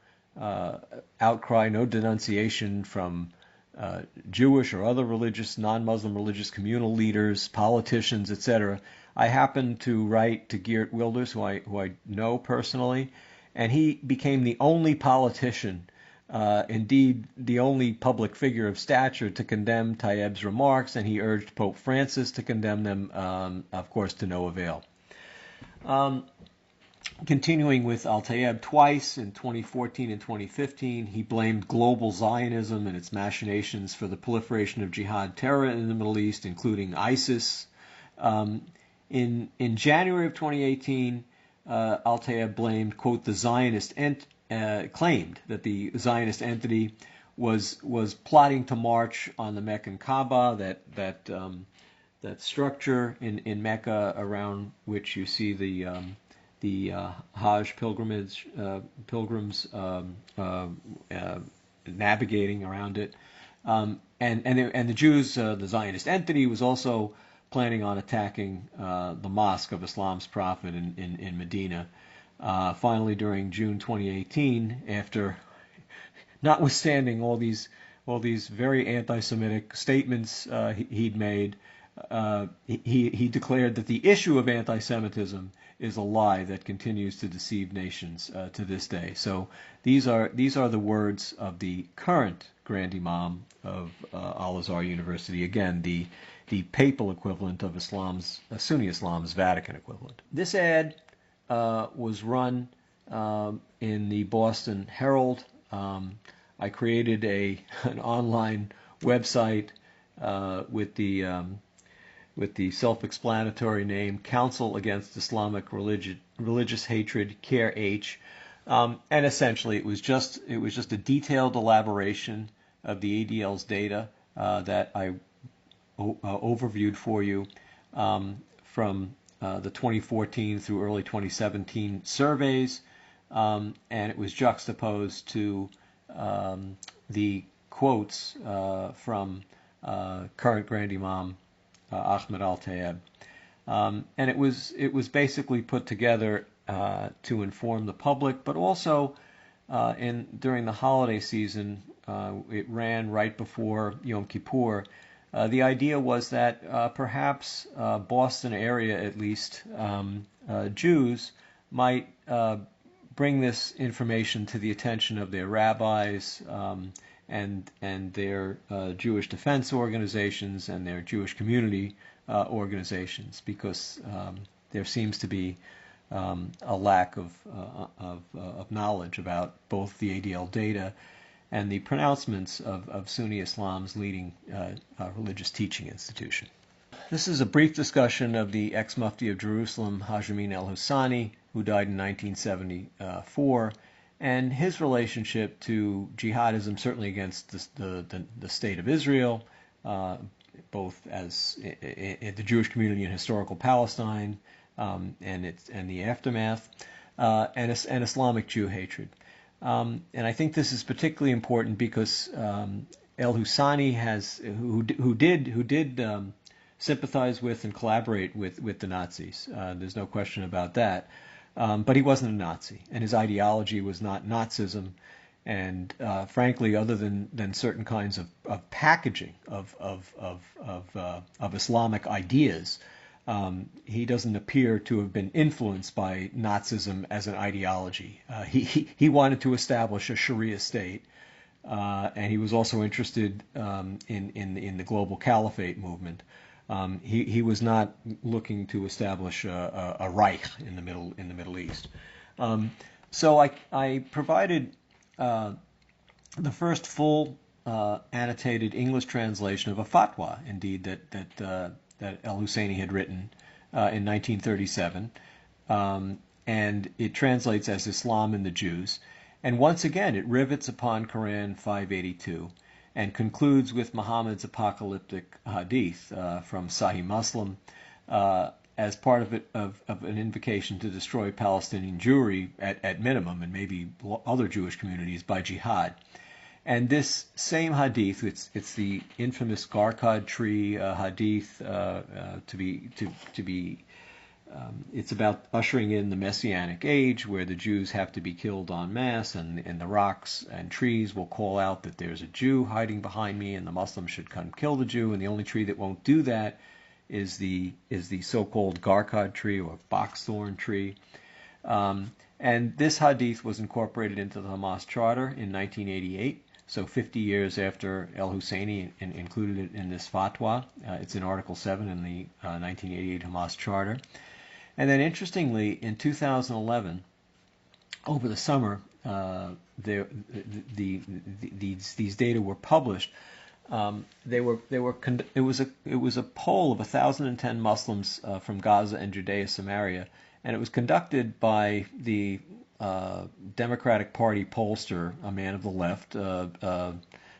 outcry, no denunciation from Jewish or other religious, non-Muslim religious communal leaders, politicians, etc. I happened to write to Geert Wilders, who I know personally, and he became the only politician, indeed the only public figure of stature, to condemn Tayeb's remarks, and he urged Pope Francis to condemn them, of course, to no avail. Continuing with Al-Tayeb, twice in 2014 and 2015, he blamed global Zionism and its machinations for the proliferation of jihad terror in the Middle East, including ISIS. In January of 2018, Al-Tayeb blamed, quote, the Zionist claimed that the Zionist entity was plotting to march on the Meccan Kaaba, that structure in Mecca around which you see the Hajj pilgrims navigating around it, and the Jews, the Zionist entity, was also planning on attacking the mosque of Islam's prophet in Medina. Finally, during June 2018, after notwithstanding all these very anti-Semitic statements he'd made, he declared that the issue of anti-Semitism is a lie that continues to deceive nations to this day. So these are the words of the current Grand Imam of Al-Azhar University. Again, the papal equivalent of Sunni Islam's Vatican equivalent. This ad was run in the Boston Herald. I created an online website with the self-explanatory name Council Against Islamic Religious Hatred, CARE H, and essentially it was just a detailed elaboration of the ADL's data that I overviewed for you from the 2014 through early 2017 surveys, and it was juxtaposed to the quotes from current Grand Imam Ahmed al-Tayeb. And it was basically put together to inform the public, but also during the holiday season, it ran right before Yom Kippur. The idea was that perhaps Boston area, at least, Jews might bring this information to the attention of their rabbis and their Jewish defense organizations and their Jewish community organizations, because there seems to be a lack of knowledge about both the ADL data and the pronouncements of Sunni Islam's leading religious teaching institution. This is a brief discussion of the ex-Mufti of Jerusalem, Haj Amin al-Husani, who died in 1974, and his relationship to jihadism, certainly against the state of Israel, both as the Jewish community in historical Palestine and the aftermath, and Islamic Jew hatred. And I think this is particularly important because al-Husani who did sympathize with and collaborate with the Nazis. There's no question about that. But he wasn't a Nazi, and his ideology was not Nazism. And frankly, other than certain kinds of packaging of Islamic ideas, he doesn't appear to have been influenced by Nazism as an ideology. He wanted to establish a Sharia state, and he was also interested in the global caliphate movement. He was not looking to establish a Reich in the Middle East. So I provided the first full annotated English translation of a fatwa, indeed, that al-Husani had written in 1937, and it translates as Islam and the Jews. And once again, it rivets upon Quran 582 and concludes with Muhammad's apocalyptic hadith from Sahih Muslim as part of an invocation to destroy Palestinian Jewry at minimum, and maybe other Jewish communities, by jihad. And this same hadith, it's the infamous Garkad tree hadith, it's about ushering in the Messianic age, where the Jews have to be killed en masse, and the rocks and trees will call out that there's a Jew hiding behind me, and the Muslims should come kill the Jew. And the only tree that won't do that is the so-called Garkad tree, or boxthorn tree. And this hadith was incorporated into the Hamas Charter in 1988. So 50 years after al-Husani included it in this fatwa. It's in Article 7 in the 1988 Hamas Charter. And then interestingly, in 2011, over the summer, these data were published. It was a poll of 1,010 Muslims from Gaza and Judea Samaria, and it was conducted by the Democratic Party pollster, a man of the left,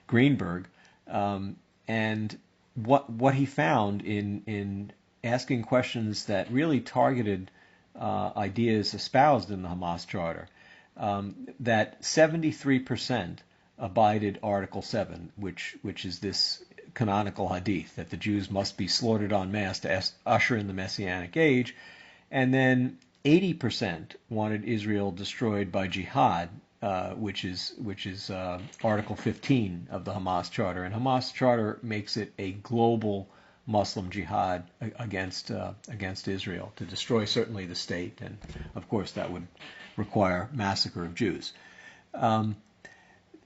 Greenberg, and what he found in asking questions that really targeted ideas espoused in the Hamas Charter, that 73% abided Article 7, which is this canonical hadith that the Jews must be slaughtered en masse to usher in the Messianic age, and then 80% wanted Israel destroyed by jihad, which is Article 15 of the Hamas Charter. And Hamas Charter makes it a global Muslim jihad against Israel, to destroy certainly the state, and of course that would require massacre of Jews.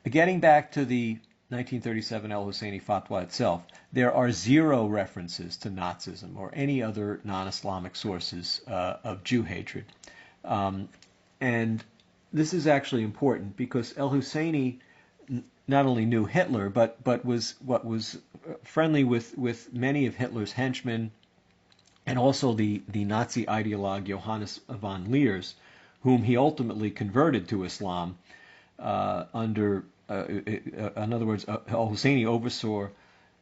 Getting back to the 1937 al-Husani fatwa itself, there are zero references to Nazism or any other non-Islamic sources of Jew hatred. And this is actually important because al-Husani not only knew Hitler, but was friendly with many of Hitler's henchmen, and also the Nazi ideologue Johannes von Leers, whom he ultimately converted to Islam in other words, al-Husseini oversaw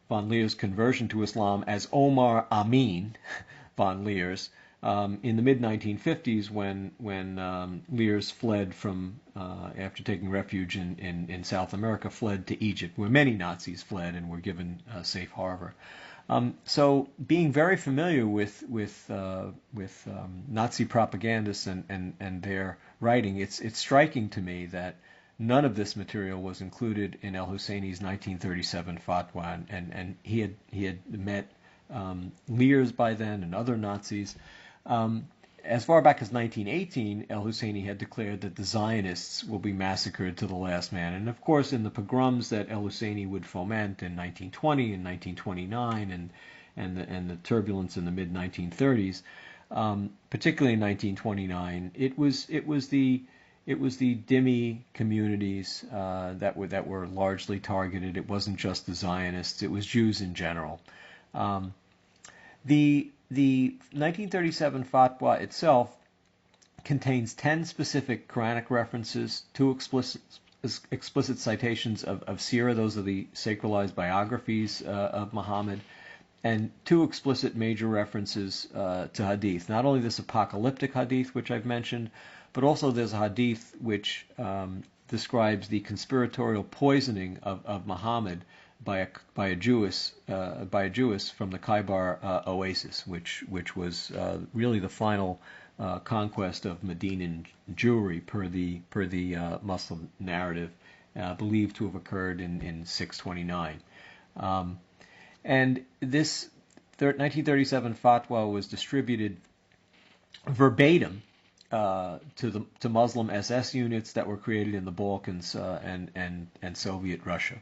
von Leers' conversion to Islam as Omar Amin von Leers in the mid-1950s when Leers fled from, after taking refuge in South America, fled to Egypt, where many Nazis fled and were given safe harbor. So being very familiar with Nazi propagandists and their writing, it's striking to me that none of this material was included in al-Husseini's 1937 fatwa, and he had met Leers by then and other Nazis. As far back as 1918, al-Husseini had declared that the Zionists will be massacred to the last man. And of course, in the pogroms that al-Husseini would foment in 1920 and 1929 and the turbulence in the mid-1930s, particularly in 1929, it was the dhimmi communities that were largely targeted. It wasn't just the Zionists; it was Jews in general. The 1937 fatwa itself contains 10 specific Quranic references, 2 explicit citations of Sirah, those are the sacralized biographies of Muhammad, and 2 explicit major references to hadith. Not only this apocalyptic hadith, which I've mentioned, but also there's a hadith which describes the conspiratorial poisoning of Muhammad by a Jewess from the Khaybar oasis, which was really the final conquest of Medinan Jewry per the Muslim narrative, believed to have occurred in 629. And this 1937 fatwa was distributed verbatim to Muslim SS units that were created in the Balkans and Soviet Russia.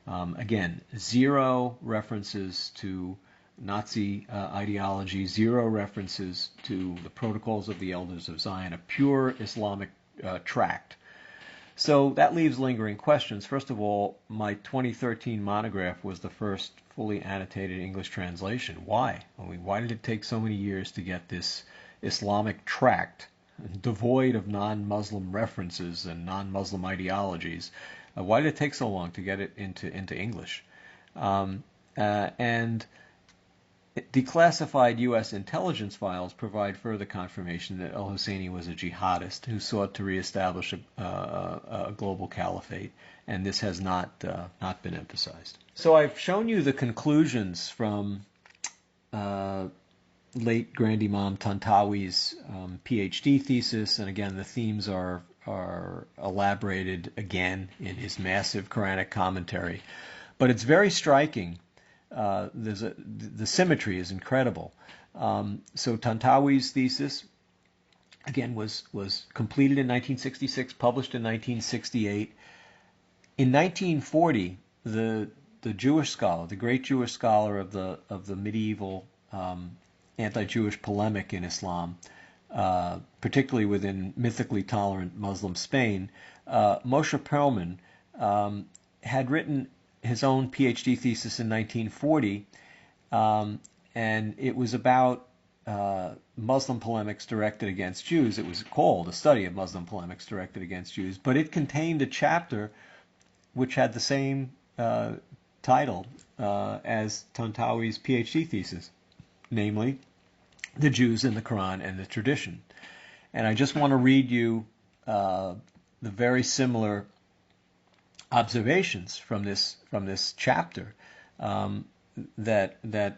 Again, 0 references to Nazi ideology, 0 references to the Protocols of the Elders of Zion, a pure Islamic tract. So that leaves lingering questions. First of all, my 2013 monograph was the first fully annotated English translation. Why? I mean, why did it take so many years to get this Islamic tract devoid of non-Muslim references and non-Muslim ideologies? Why did it take so long to get it into English? And declassified U.S. intelligence files provide further confirmation that al-Husseini was a jihadist who sought to reestablish a global caliphate, and this has not been emphasized. So I've shown you the conclusions from late Grand Imam Tantawi's PhD thesis, and again the themes are elaborated again in his massive Quranic commentary. But it's very striking. The symmetry is incredible. So Tantawi's thesis, again, was completed in 1966, published in 1968. In 1940, the Jewish scholar, the great Jewish scholar of the medieval anti-Jewish polemic in Islam, particularly within mythically tolerant Muslim Spain, Moshe Perlman had written his own PhD thesis in 1940, and it was about Muslim polemics directed against Jews. It was called A Study of Muslim Polemics Directed Against Jews, but it contained a chapter which had the same title as Tantawi's PhD thesis, namely, The Jews in the Quran and the Tradition. And I just want to read you the very similar observations from this chapter that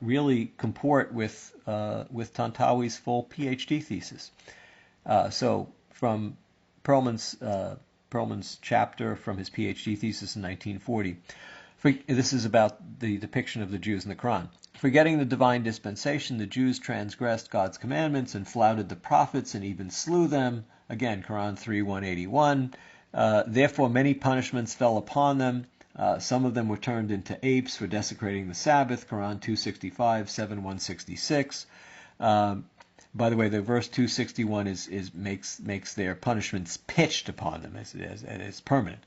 really comport with Tantawi's full PhD thesis. So from Perlman's chapter from his PhD thesis in 1940, this is about the depiction of the Jews in the Quran. Forgetting the divine dispensation, the Jews transgressed God's commandments and flouted the prophets and even slew them. Again, Quran 3:181. Therefore, many punishments fell upon them. Some of them were turned into apes for desecrating the Sabbath. Quran 265, 7:166. By the way, the verse 261 makes their punishments pitched upon them as permanent.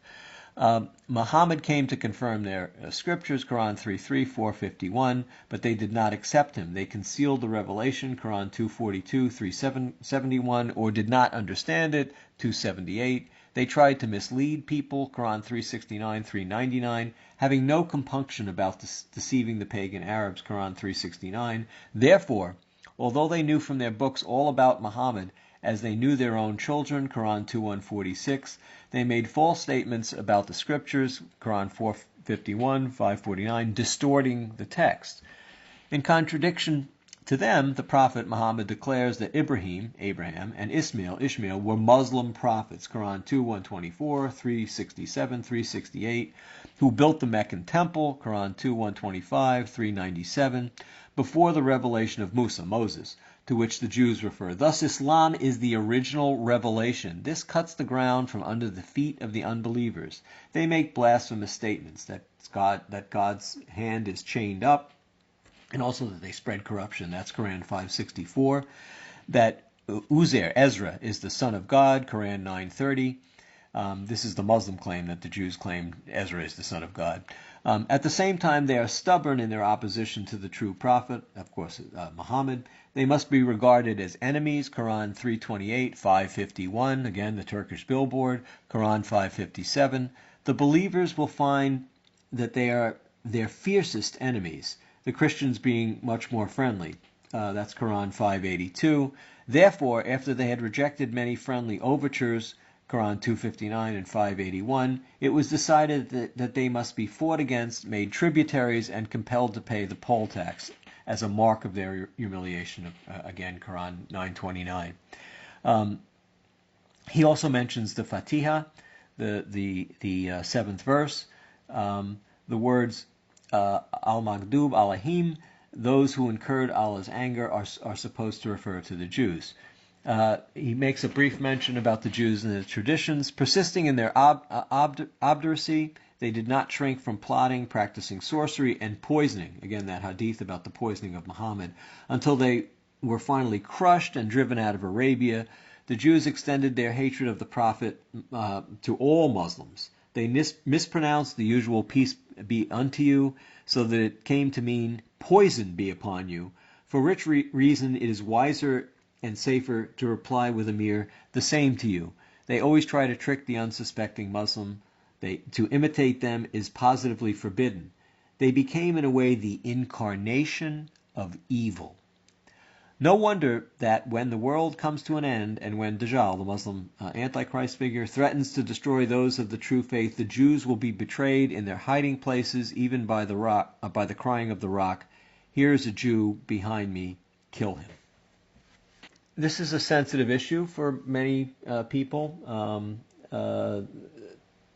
Muhammad came to confirm their scriptures, Quran 3:3, 451, but they did not accept him. They concealed the revelation, Quran 242, 371, or did not understand it, 278. They tried to mislead people, Quran 369, 399, having no compunction about deceiving the pagan Arabs, Quran 369. Therefore, although they knew from their books all about Muhammad, as they knew their own children, Quran 2146, they made false statements about the scriptures, Quran 451, 549, distorting the text. In contradiction to them, the Prophet Muhammad declares that Abraham, and Ishmael, were Muslim prophets, Quran 2, 124, 367, 368, who built the Meccan temple, Quran 2, 125, 397, before the revelation of Moses, to which the Jews refer. Thus, Islam is the original revelation. This cuts the ground from under the feet of the unbelievers. They make blasphemous statements that God's hand is chained up, and also that they spread corruption. That's Quran 564. That Ezra is the son of God, Quran 930. This is the Muslim claim that the Jews claim Ezra is the son of God. At the same time, they are stubborn in their opposition to the true prophet, of course, Muhammad. They must be regarded as enemies, Quran 328, 551, again, the Turkish billboard, Quran 557. The believers will find that they are their fiercest enemies, the Christians being much more friendly. That's Quran 582. Therefore, after they had rejected many friendly overtures, Quran 259 and 581, it was decided that they must be fought against, made tributaries, and compelled to pay the poll tax as a mark of their humiliation. Again, Quran 929. He also mentions the Fatiha, the seventh verse, the words Al-Maghdub Alahim, those who incurred Allah's anger, are supposed to refer to the Jews. He makes a brief mention about the Jews and their traditions. Persisting in their obduracy, they did not shrink from plotting, practicing sorcery, and poisoning, again that hadith about the poisoning of Muhammad, until they were finally crushed and driven out of Arabia. The Jews extended their hatred of the Prophet to all Muslims. They mispronounced the usual peace be unto you, so that it came to mean poison be upon you, for which reason it is wiser and safer to reply with a mere the same to you. They always try to trick the unsuspecting Muslim. To imitate them is positively forbidden. They became in a way the incarnation of evil. No wonder that when the world comes to an end, and when Dajjal, the Muslim Antichrist figure, threatens to destroy those of the true faith, the Jews will be betrayed in their hiding places, even by the crying of the rock, "Here is a Jew behind me, kill him." This is a sensitive issue for many people.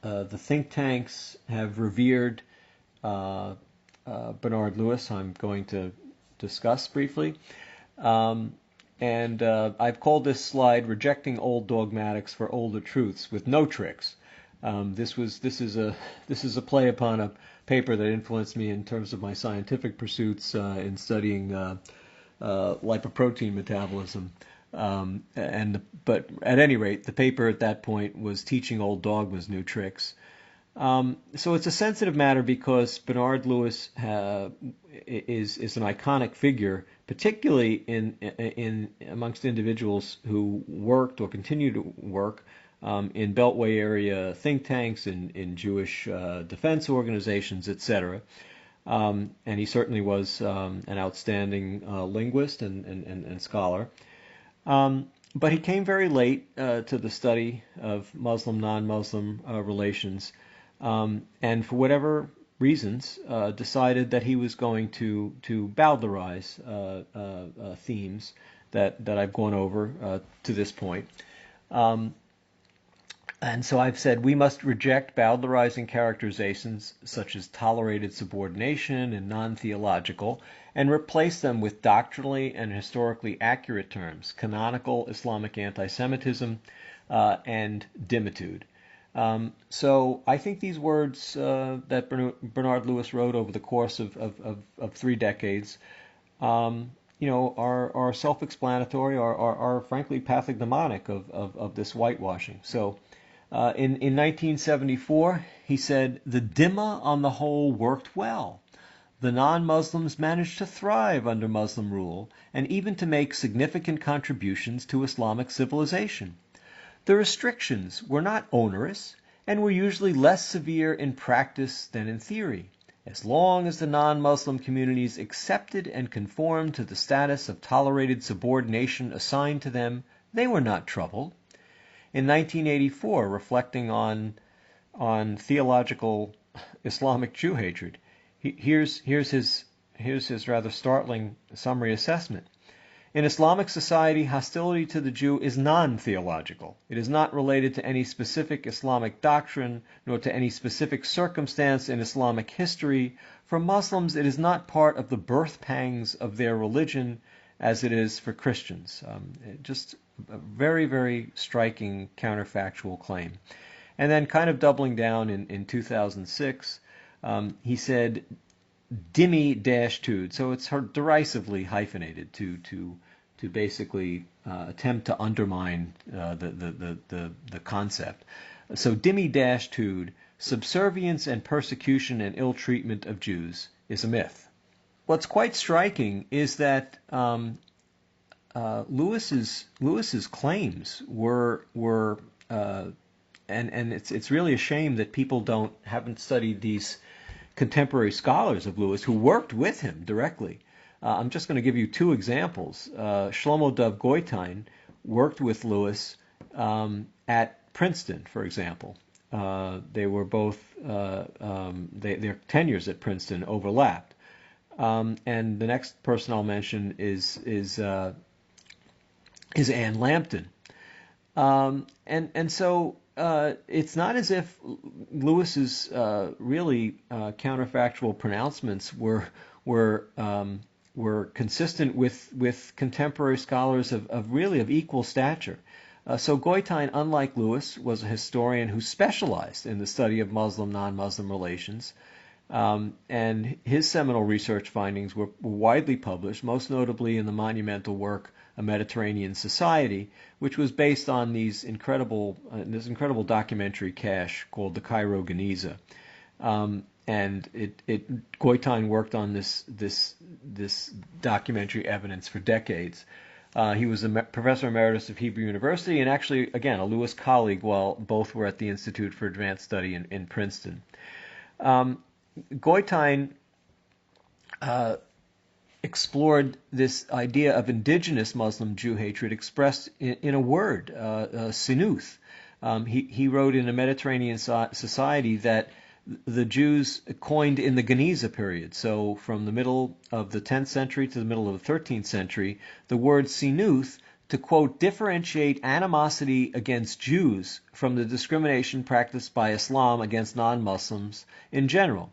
The think tanks have revered Bernard Lewis. I'm going to discuss briefly. I've called this slide "Rejecting Old Dogmatics for Older Truths with No Tricks." This is a play upon a paper that influenced me in terms of my scientific pursuits in studying lipoprotein metabolism. But at any rate, the paper at that point was "Teaching Old Dogmas New Tricks." So it's a sensitive matter because Bernard Lewis is an iconic figure, particularly in amongst individuals who worked or continue to work in Beltway area think tanks, in Jewish defense organizations, etc. And he certainly was an outstanding linguist and scholar. But he came very late to the study of Muslim-non-Muslim relations, and for whatever reasons decided that he was going to bowdlerize themes that I've gone over to this point. And so I've said we must reject bowdlerizing characterizations such as tolerated subordination and non-theological, and replace them with doctrinally and historically accurate terms: canonical Islamic Antisemitism and dimitude. So I think these words that Bernard Lewis wrote over the course of 3 decades, are self-explanatory, are frankly pathognomonic of this whitewashing. So In 1974, he said, "The Dhimma on the whole worked well. The non-Muslims managed to thrive under Muslim rule and even to make significant contributions to Islamic civilization. The restrictions were not onerous and were usually less severe in practice than in theory. As long as the non-Muslim communities accepted and conformed to the status of tolerated subordination assigned to them, they were not troubled." In 1984, reflecting on theological Islamic Jew hatred, here's his rather startling summary assessment. In Islamic society, hostility to the Jew is non-theological. It is not related to any specific Islamic doctrine, nor to any specific circumstance in Islamic history. For Muslims, it is not part of the birth pangs of their religion, as it is for Christians. Just a very, very striking counterfactual claim. And then kind of doubling down in 2006, he said, "Dhimmi-tud," so it's derisively hyphenated to basically attempt to undermine the concept. So "Dhimmi-tud, subservience and persecution and ill treatment of Jews is a myth." What's quite striking is that Lewis's claims were and it's really a shame that people haven't studied these contemporary scholars of Lewis who worked with him directly. I'm just going to give you two examples. Shlomo Dov Goitein worked with Lewis at Princeton, for example. They were both their tenures at Princeton overlapped. And the next person I'll mention is Ann Lambton. And so it's not as if Lewis's really counterfactual pronouncements were consistent with contemporary scholars of equal stature. So Goitein, unlike Lewis, was a historian who specialized in the study of Muslim-non-Muslim relations. And his seminal research findings were widely published, most notably in the monumental work A Mediterranean Society, which was based on this incredible documentary cache called the Cairo Geniza. And Goitein worked on this documentary evidence for decades. He was a professor emeritus of Hebrew University and actually, again, a Lewis colleague while both were at the Institute for Advanced Study in Princeton. Goitein explored this idea of indigenous Muslim Jew hatred expressed in a word, sinuth. He wrote in A Mediterranean Society that the Jews coined in the Geniza period, so from the middle of the 10th century to the middle of the 13th century, the word sinuth to, quote, differentiate animosity against Jews from the discrimination practiced by Islam against non-Muslims in general.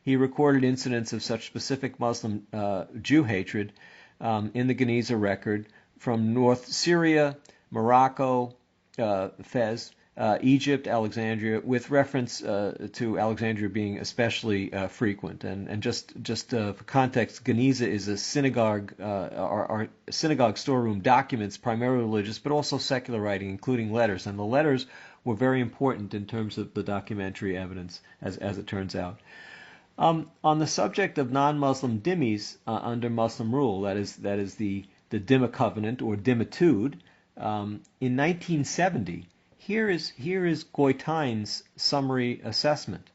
He recorded incidents of such specific Muslim Jew hatred in the Geniza record from North Syria, Morocco, Fez, Egypt, Alexandria, with reference to Alexandria being especially frequent. And just for context, Geniza is a synagogue, our synagogue storeroom documents primarily religious, but also secular writing, including letters. And the letters were very important in terms of the documentary evidence, as it turns out. On the subject of non-Muslim dhimmis under Muslim rule, that is the Dhimma covenant or Dhimma-tud, in 1970, here is Goitein's summary assessment,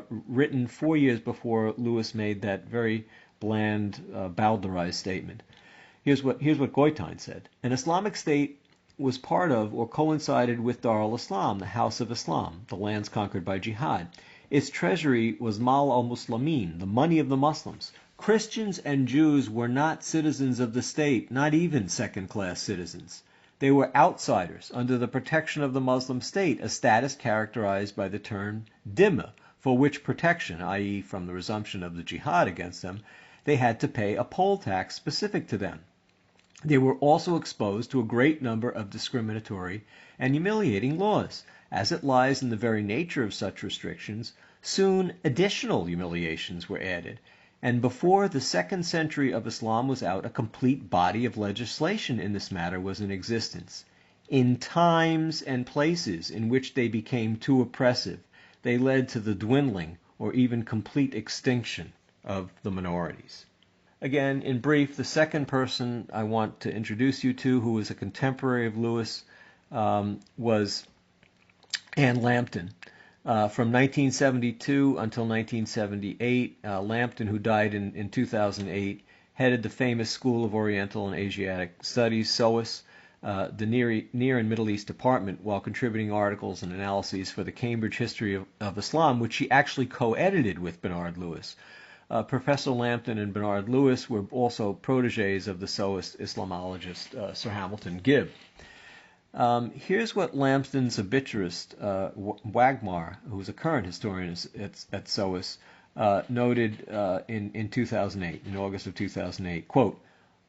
written 4 years before Lewis made that very bland, bowdlerized statement. Here's what Goitein said: An Islamic State was part of or coincided with Dar al-Islam, the House of Islam, the lands conquered by jihad. Its treasury was Mal al-Muslimin, the money of the Muslims. Christians and Jews were not citizens of the state, not even second-class citizens. They were outsiders under the protection of the Muslim state, a status characterized by the term dhimma, for which protection, i.e. from the resumption of the jihad against them, they had to pay a poll tax specific to them. They were also exposed to a great number of discriminatory and humiliating laws. As it lies in the very nature of such restrictions, soon additional humiliations were added, and before the 2nd century of Islam was out, a complete body of legislation in this matter was in existence. In times and places in which they became too oppressive, they led to the dwindling or even complete extinction of the minorities. Again, in brief, the second person I want to introduce you to, who was a contemporary of Lewis, was Anne Lambton. From 1972 until 1978, Lambton, who died in 2008, headed the famous School of Oriental and Asiatic Studies, SOAS, the Near and Middle East Department, while contributing articles and analyses for the Cambridge History of Islam, which she actually co-edited with Bernard Lewis. Professor Lambton and Bernard Lewis were also protégés of the SOAS Islamologist Sir Hamilton Gibb. Here's what Lambton's obituarist, Wagmar, who was a current historian at SOAS, noted in 2008, in August of 2008. Quote,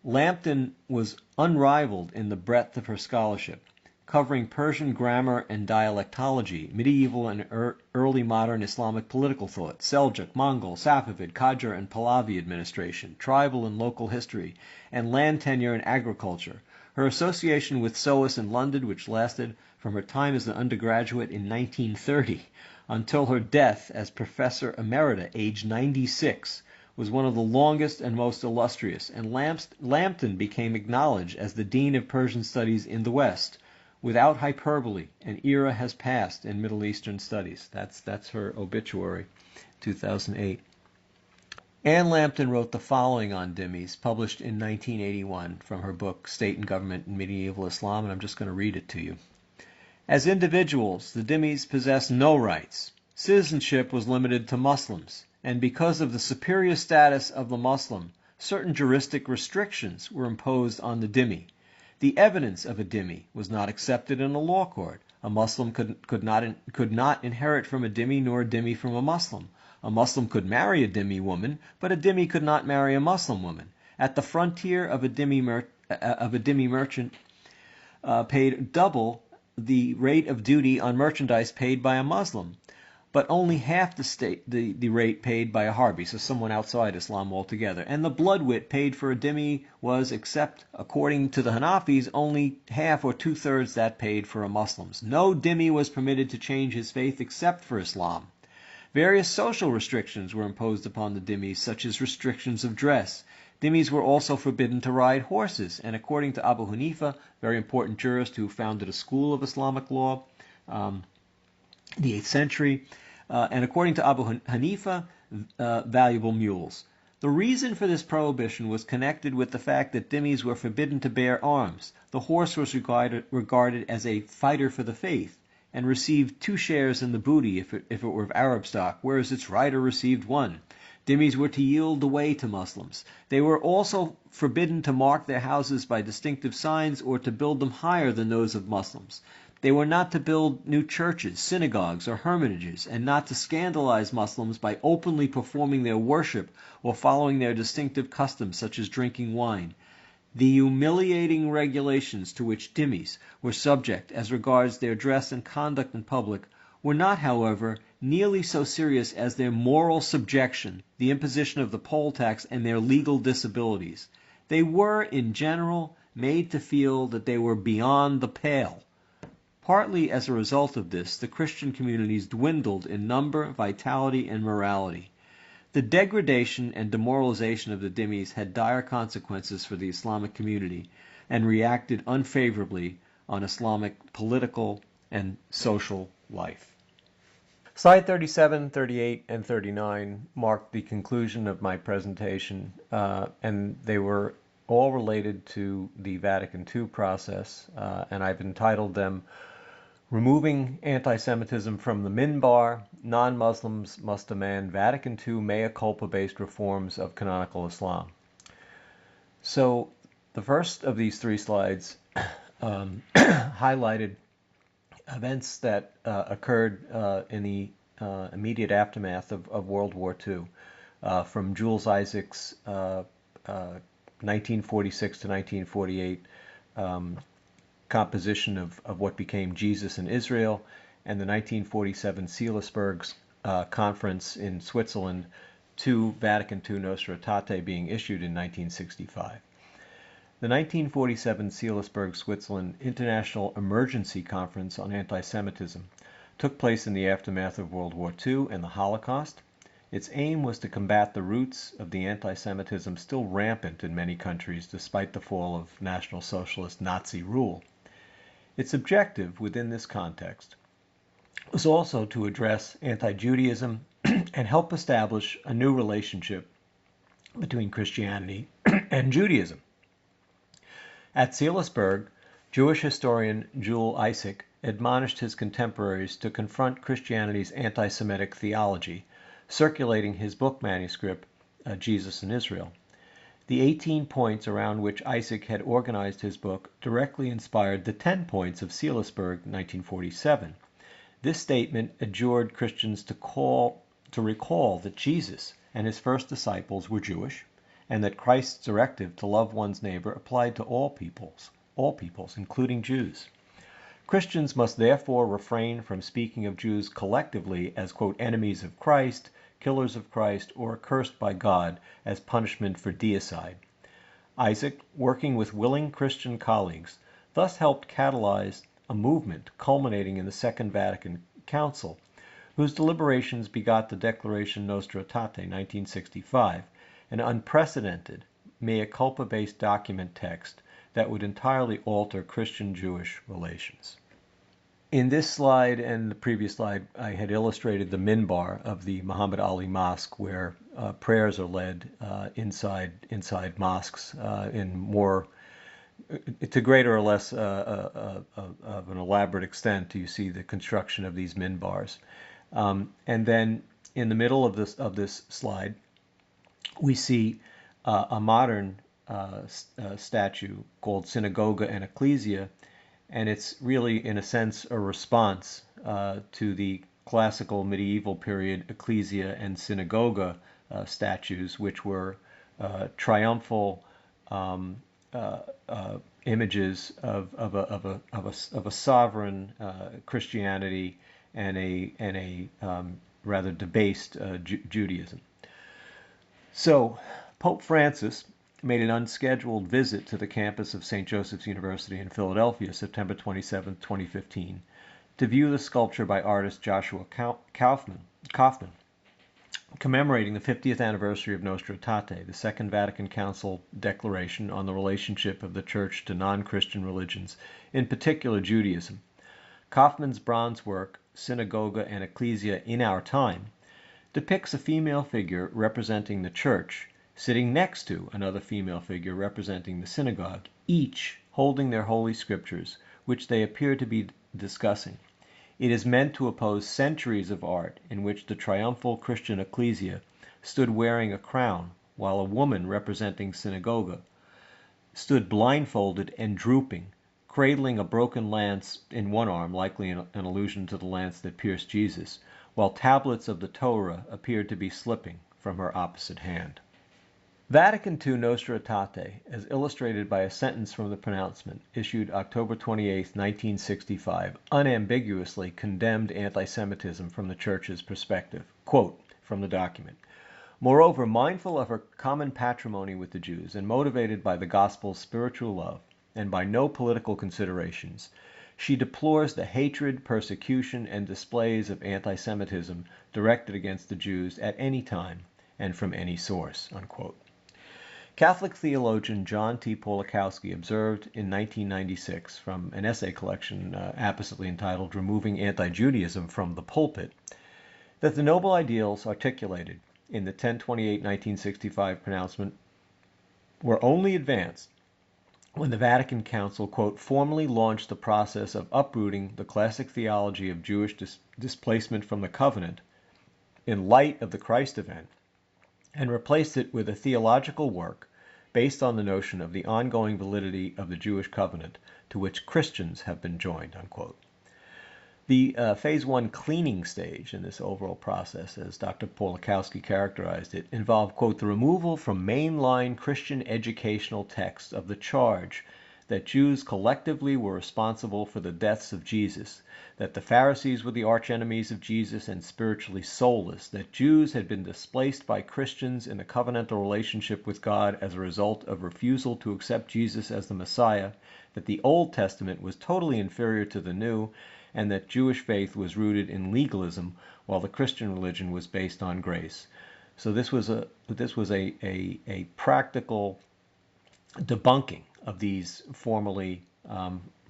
Lambton was unrivaled in the breadth of her scholarship, covering Persian grammar and dialectology, medieval and early modern Islamic political thought, Seljuk, Mongol, Safavid, Qajar and Pahlavi administration, tribal and local history, and land tenure and agriculture. Her association with SOAS in London, which lasted from her time as an undergraduate in 1930 until her death as Professor Emerita, aged 96, was one of the longest and most illustrious, and Lambton became acknowledged as the Dean of Persian Studies in the West. Without hyperbole, an era has passed in Middle Eastern studies. That's her obituary, 2008. Anne Lambton wrote the following on dhimmis, published in 1981 from her book State and Government in Medieval Islam, and I'm just going to read it to you. As individuals, the dhimmis possessed no rights. Citizenship was limited to Muslims, and because of the superior status of the Muslim, certain juristic restrictions were imposed on the dhimmi. The evidence of a dhimmi was not accepted in a law court. A Muslim could not inherit from a dhimmi, nor a dhimmi from a Muslim. A Muslim could marry a dhimmi woman, but a dhimmi could not marry a Muslim woman. At the frontier of a dhimmi merchant paid double the rate of duty on merchandise paid by a Muslim, but only half the rate paid by a Harbi, so someone outside Islam altogether. And the bloodwit paid for a dhimmi was, except according to the Hanafis, only half or two-thirds that paid for a Muslim's. No dhimmi was permitted to change his faith except for Islam. Various social restrictions were imposed upon the dhimmis, such as restrictions of dress. Dhimmis were also forbidden to ride horses, and according to Abu Hanifa, very important jurist who founded a school of Islamic law, the 8th century, and according to Abu Hanifa, valuable mules. The reason for this prohibition was connected with the fact that dhimmis were forbidden to bear arms. The horse was regarded as a fighter for the faith, and received 2 shares in the booty if it were of Arab stock, whereas its rider received 1. Dhimmis were to yield the way to Muslims. They were also forbidden to mark their houses by distinctive signs or to build them higher than those of Muslims. They were not to build new churches, synagogues, or hermitages, and not to scandalize Muslims by openly performing their worship or following their distinctive customs such as drinking wine. The humiliating regulations to which dhimmis were subject as regards their dress and conduct in public were not, however, nearly so serious as their moral subjection, the imposition of the poll tax, and their legal disabilities. They were, in general, made to feel that they were beyond the pale. Partly as a result of this, the Christian communities dwindled in number, vitality, and morality. The degradation and demoralization of the dhimmis had dire consequences for the Islamic community and reacted unfavorably on Islamic political and social life. Slide 37, 38, and 39 mark the conclusion of my presentation, and they were all related to the Vatican II process, and I've entitled them Removing Anti-Semitism from the Minbar, Non-Muslims Must Demand Vatican II Mea Culpa-Based Reforms of Canonical Islam. So the first of these 3 slides highlighted events that occurred in the immediate aftermath of World War II, from Jules Isaacs' 1946 to 1948 composition of what became Jesus in Israel, and the 1947 Seelisberg Conference in Switzerland to Vatican II Nostra Aetate being issued in 1965. The 1947 Seelisberg, Switzerland International Emergency Conference on Anti-Semitism took place in the aftermath of World War II and the Holocaust. Its aim was to combat the roots of the anti-Semitism still rampant in many countries despite the fall of National Socialist Nazi rule. Its objective within this context was also to address anti-Judaism and help establish a new relationship between Christianity and Judaism. At Seelisberg, Jewish historian Jules Isaac admonished his contemporaries to confront Christianity's anti-Semitic theology, circulating his book manuscript, Jesus in Israel. The 18 points around which Isaac had organized his book directly inspired the 10 points of Seelisberg, 1947. This statement adjured Christians to recall that Jesus and his first disciples were Jewish, and that Christ's directive to love one's neighbor applied to all peoples, including Jews. Christians must therefore refrain from speaking of Jews collectively as, quote, enemies of Christ, killers of Christ, or accursed by God as punishment for deicide. Isaac, working with willing Christian colleagues, thus helped catalyze a movement culminating in the Second Vatican Council, whose deliberations begot the Declaration Nostra Aetate, 1965, an unprecedented mea culpa-based document text that would entirely alter Christian-Jewish relations. In this slide and the previous slide, I had illustrated the minbar of the Muhammad Ali Mosque, where prayers are led inside mosques in more, to greater or less of an elaborate extent. You see the construction of these minbars, and then in the middle of this slide, we see a modern statue called Synagoga and Ecclesia, and it's really, in a sense, a response to the classical medieval period Ecclesia and Synagoga statues, which were triumphal images of a sovereign Christianity and a rather debased Judaism. So, Pope Francis made an unscheduled visit to the campus of St. Joseph's University in Philadelphia, September 27, 2015, to view the sculpture by artist Joshua Kaufman, commemorating the 50th anniversary of Nostra Aetate, the Second Vatican Council declaration on the relationship of the Church to non-Christian religions, in particular Judaism. Kaufman's bronze work, Synagoga and Ecclesia in Our Time, depicts a female figure representing the church sitting next to another female figure representing the synagogue, each holding their holy scriptures, which they appear to be discussing. It is meant to oppose centuries of art in which the triumphal Christian ecclesia stood wearing a crown, while a woman representing synagoga stood blindfolded and drooping, cradling a broken lance in one arm, likely an allusion to the lance that pierced Jesus, while tablets of the Torah appeared to be slipping from her opposite hand. Vatican II Nostra Aetate, as illustrated by a sentence from the pronouncement issued October 28, 1965, unambiguously condemned anti-Semitism from the Church's perspective. Quote from the document, "Moreover, mindful of her common patrimony with the Jews and motivated by the gospel's spiritual love and by no political considerations, she deplores the hatred, persecution, and displays of anti-Semitism directed against the Jews at any time and from any source." Unquote. Catholic theologian John T. Polakowski observed in 1996 from an essay collection appositely entitled "Removing Anti-Judaism from the Pulpit" that the noble ideals articulated in the 1028-1965 pronouncement were only advanced when the Vatican Council, quote, formally launched the process of uprooting the classic theology of Jewish displacement from the covenant in light of the Christ event, and replaced it with a theological work based on the notion of the ongoing validity of the Jewish covenant to which Christians have been joined, unquote. The Phase 1 cleaning stage in this overall process, as Dr. Polakowski characterized it, involved, quote, the removal from mainline Christian educational texts of the charge that Jews collectively were responsible for the deaths of Jesus, that the Pharisees were the archenemies of Jesus and spiritually soulless, that Jews had been displaced by Christians in a covenantal relationship with God as a result of refusal to accept Jesus as the Messiah, that the Old Testament was totally inferior to the New, and that Jewish faith was rooted in legalism while the Christian religion was based on grace. So this was a practical debunking of these formerly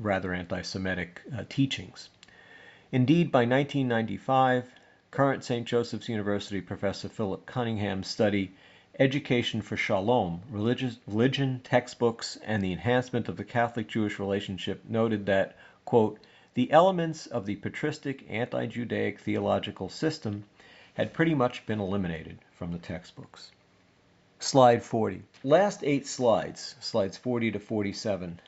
rather anti-Semitic teachings. Indeed, by 1995, current St. Joseph's University professor Philip Cunningham's study, Education for Shalom, Religion, Textbooks, and the Enhancement of the Catholic-Jewish Relationship, noted that, quote, the elements of the patristic anti-Judaic theological system had pretty much been eliminated from the textbooks. Slide 40. Last 8 slides, slides 40 to 47,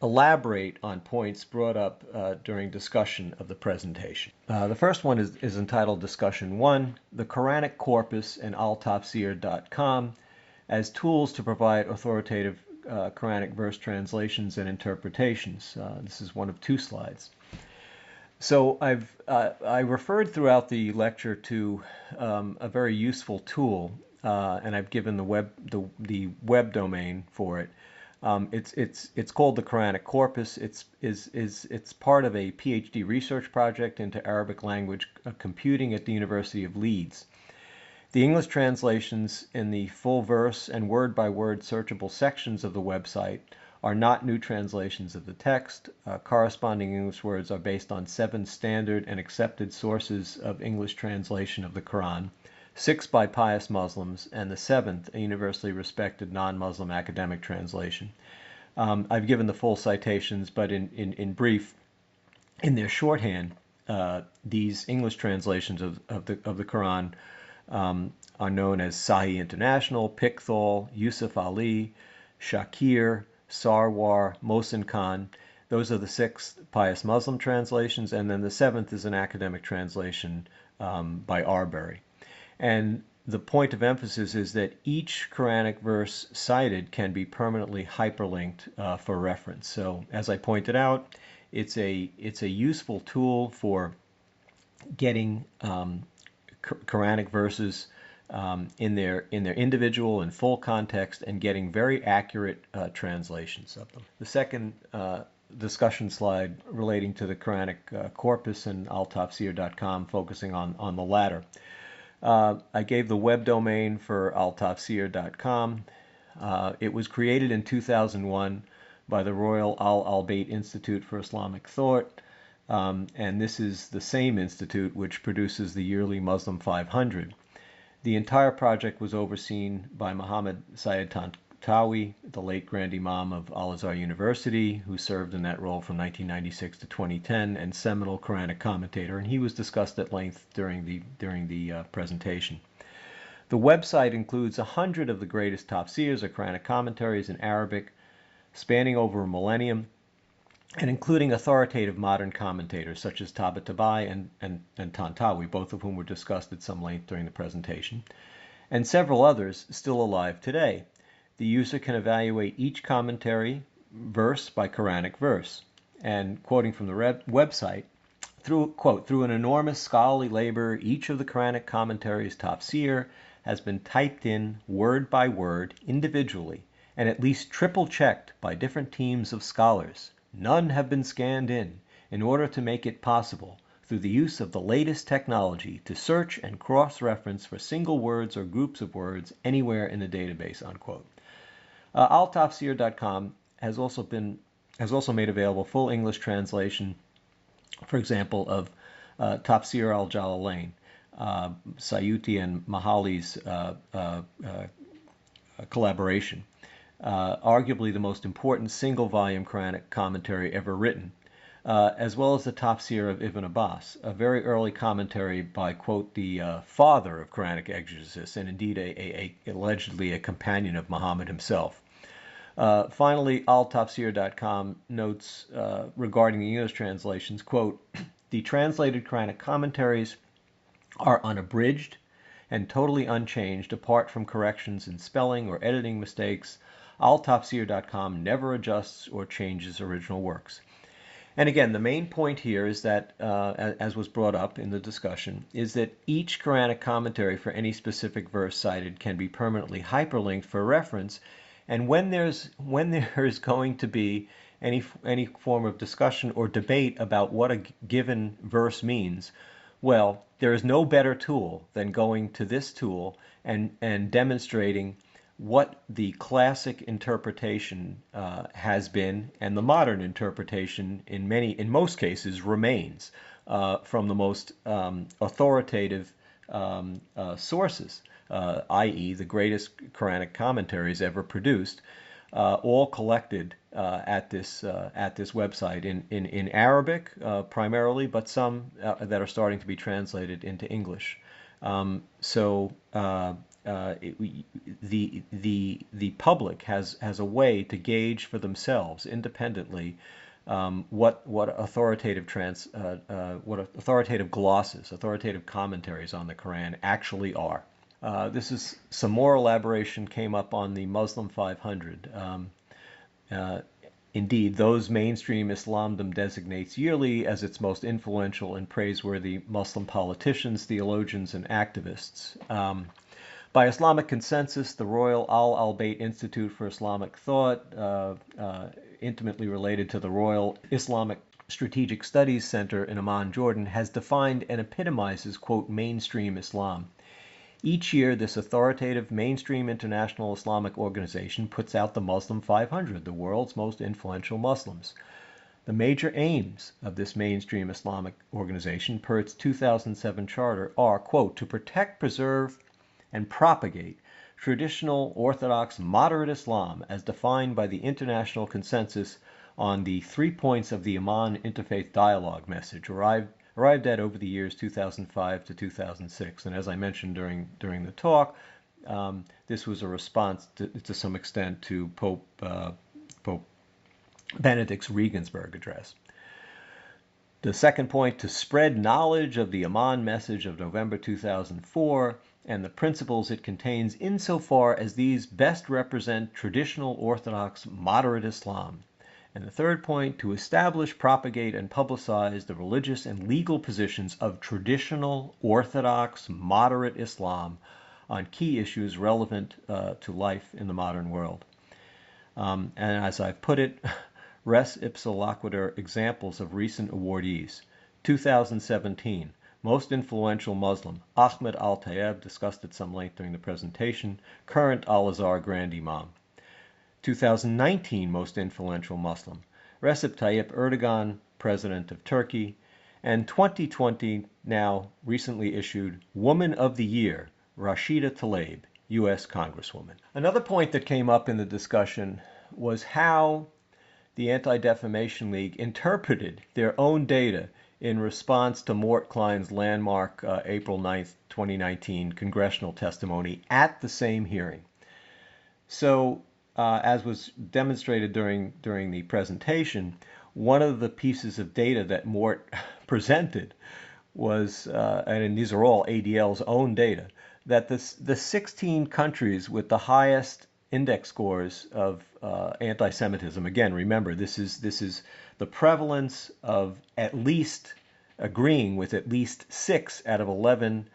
elaborate on points brought up during discussion of the presentation. The first one is entitled Discussion 1, the Quranic Corpus and altafsir.com as tools to provide authoritative Quranic verse translations and interpretations. This is one of 2 slides. So I referred throughout the lecture to a very useful tool, and I've given the web domain for it. It's called the Quranic Corpus. It's part of a PhD research project into Arabic language computing at the University of Leeds. The English translations in the full verse and word-by-word searchable sections of the website are not new translations of the text. Corresponding English words are based on 7 standard and accepted sources of English translation of the Quran, 6 by pious Muslims, and the 7th, a universally respected non-Muslim academic translation. I've given the full citations, but in brief, in their shorthand, these English translations of the Quran are known as Sahih International, Pickthall, Yusuf Ali, Shakir, Sarwar, Mohsin Khan. Those are the 6 pious Muslim translations, and then the 7th is an academic translation by Arbery. And the point of emphasis is that each Quranic verse cited can be permanently hyperlinked for reference. So, as I pointed out, it's a useful tool for getting Quranic verses in their individual and full context and getting very accurate translations of them. The second discussion slide relating to the Quranic corpus and altafsir.com, focusing on the latter. I gave the web domain for altafsir.com. It was created in 2001 by the Royal Al-Bayt Institute for Islamic Thought, and this is the same institute which produces the yearly Muslim 500. The entire project was overseen by Muhammad Sayeed Tantawi, the late Grand Imam of Al-Azhar University, who served in that role from 1996 to 2010, and seminal Quranic commentator, and he was discussed at length during the presentation. The website includes 100 of the greatest tafsirs or Quranic commentaries in Arabic, spanning over a millennium, and including authoritative modern commentators such as Tabatabai and Tantawi, both of whom were discussed at some length during the presentation, and several others still alive today. The user can evaluate each commentary verse by Quranic verse. And quoting from the website, through an enormous scholarly labor, each of the Quranic commentaries tafsir has been typed in word by word individually and at least triple checked by different teams of scholars. None have been scanned in order to make it possible, through the use of the latest technology, to search and cross-reference for single words or groups of words anywhere in the database, unquote. Altafsir.com has also made available full English translation, for example, of Tafsir al-Jalalain, Sayuti and Mahali's collaboration. Arguably the most important single-volume Quranic commentary ever written, as well as the Tafsir of Ibn Abbas, a very early commentary by, quote, the father of Quranic exegetists, and indeed allegedly a companion of Muhammad himself. Finally, altafsir.com notes regarding the English translations, quote, the translated Quranic commentaries are unabridged and totally unchanged apart from corrections in spelling or editing mistakes, altafsir.com never adjusts or changes original works. And again, the main point here is that, as was brought up in the discussion, is that each Quranic commentary for any specific verse cited can be permanently hyperlinked for reference. And when there is going to be any form of discussion or debate about what a given verse means, well, there is no better tool than going to this tool and demonstrating what the classic interpretation has been, and the modern interpretation in most cases remains from the most authoritative sources, i.e. the greatest Quranic commentaries ever produced, all collected at this website in Arabic primarily, but some that are starting to be translated into English. The public has a way to gauge for themselves independently what authoritative glosses, authoritative commentaries on the Quran actually are. Some more elaboration came up on the Muslim 500. Indeed, those mainstream Islamdom designates yearly as its most influential and praiseworthy Muslim politicians, theologians, and activists. By Islamic consensus, the Royal Al-Bayt Institute for Islamic Thought, intimately related to the Royal Islamic Strategic Studies Center in Amman, Jordan, has defined and epitomizes, quote, mainstream Islam. Each year, this authoritative mainstream international Islamic organization puts out the Muslim 500, the world's most influential Muslims. The major aims of this mainstream Islamic organization, per its 2007 charter, are, quote, to protect, preserve, and propagate traditional Orthodox moderate Islam as defined by the international consensus on the 3 points of the Amman Interfaith Dialogue message arrived at over the years 2005 to 2006. And as I mentioned during the talk, this was a response to some extent to Pope Benedict's Regensburg address. The second point, to spread knowledge of the Amman message of November 2004 and the principles it contains insofar as these best represent traditional Orthodox moderate Islam. And the third point, to establish, propagate, and publicize the religious and legal positions of traditional Orthodox moderate Islam on key issues relevant to life in the modern world. And as I've put it, res ipsa loquitur examples of recent awardees. 2017, most influential Muslim, Ahmed Al-Tayeb, discussed at some length during the presentation, current Al-Azhar Grand Imam. 2019 most influential Muslim, Recep Tayyip Erdogan, President of Turkey, and 2020 now recently issued Woman of the Year, Rashida Tlaib, U.S. Congresswoman. Another point that came up in the discussion was how the Anti-Defamation League interpreted their own data in response to Mort Klein's landmark April 9th, 2019 congressional testimony at the same hearing. So, as was demonstrated during the presentation, one of the pieces of data that Mort presented was, and these are all ADL's own data, that the 16 countries with the highest index scores of anti-Semitism, again, remember, this is the prevalence of at least agreeing with at least 6 out of 11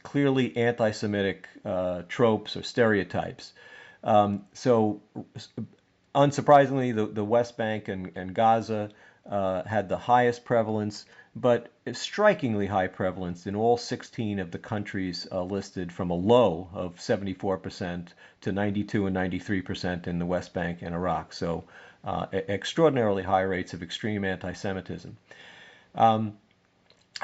clearly anti-Semitic tropes or stereotypes. So, unsurprisingly, the West Bank and Gaza had the highest prevalence, but strikingly high prevalence in all 16 of the countries listed, from a low of 74% to 92 and 93% in the West Bank and Iraq. So, extraordinarily high rates of extreme anti-Semitism. I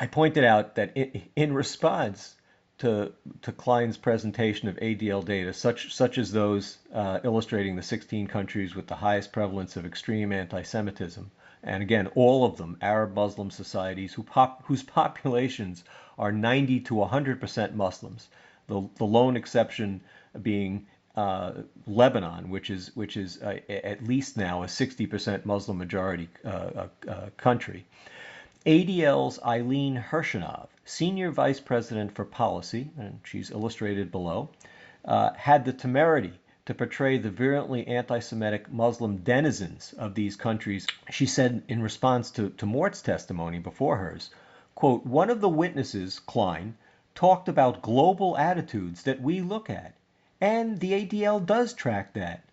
pointed out that in response to Klein's presentation of ADL data, such as those illustrating the 16 countries with the highest prevalence of extreme anti-Semitism, and again, all of them Arab Muslim societies whose populations are 90 to 100% Muslims, the lone exception being Lebanon, which is at least now a 60% Muslim majority country. ADL's Eileen Hershenov, Senior Vice President for Policy, and she's illustrated below, had the temerity to portray the virulently anti-Semitic Muslim denizens of these countries. She said in response to Mort's testimony before hers, quote, "One of the witnesses, Klein, talked about global attitudes that we look at, and the ADL does track that.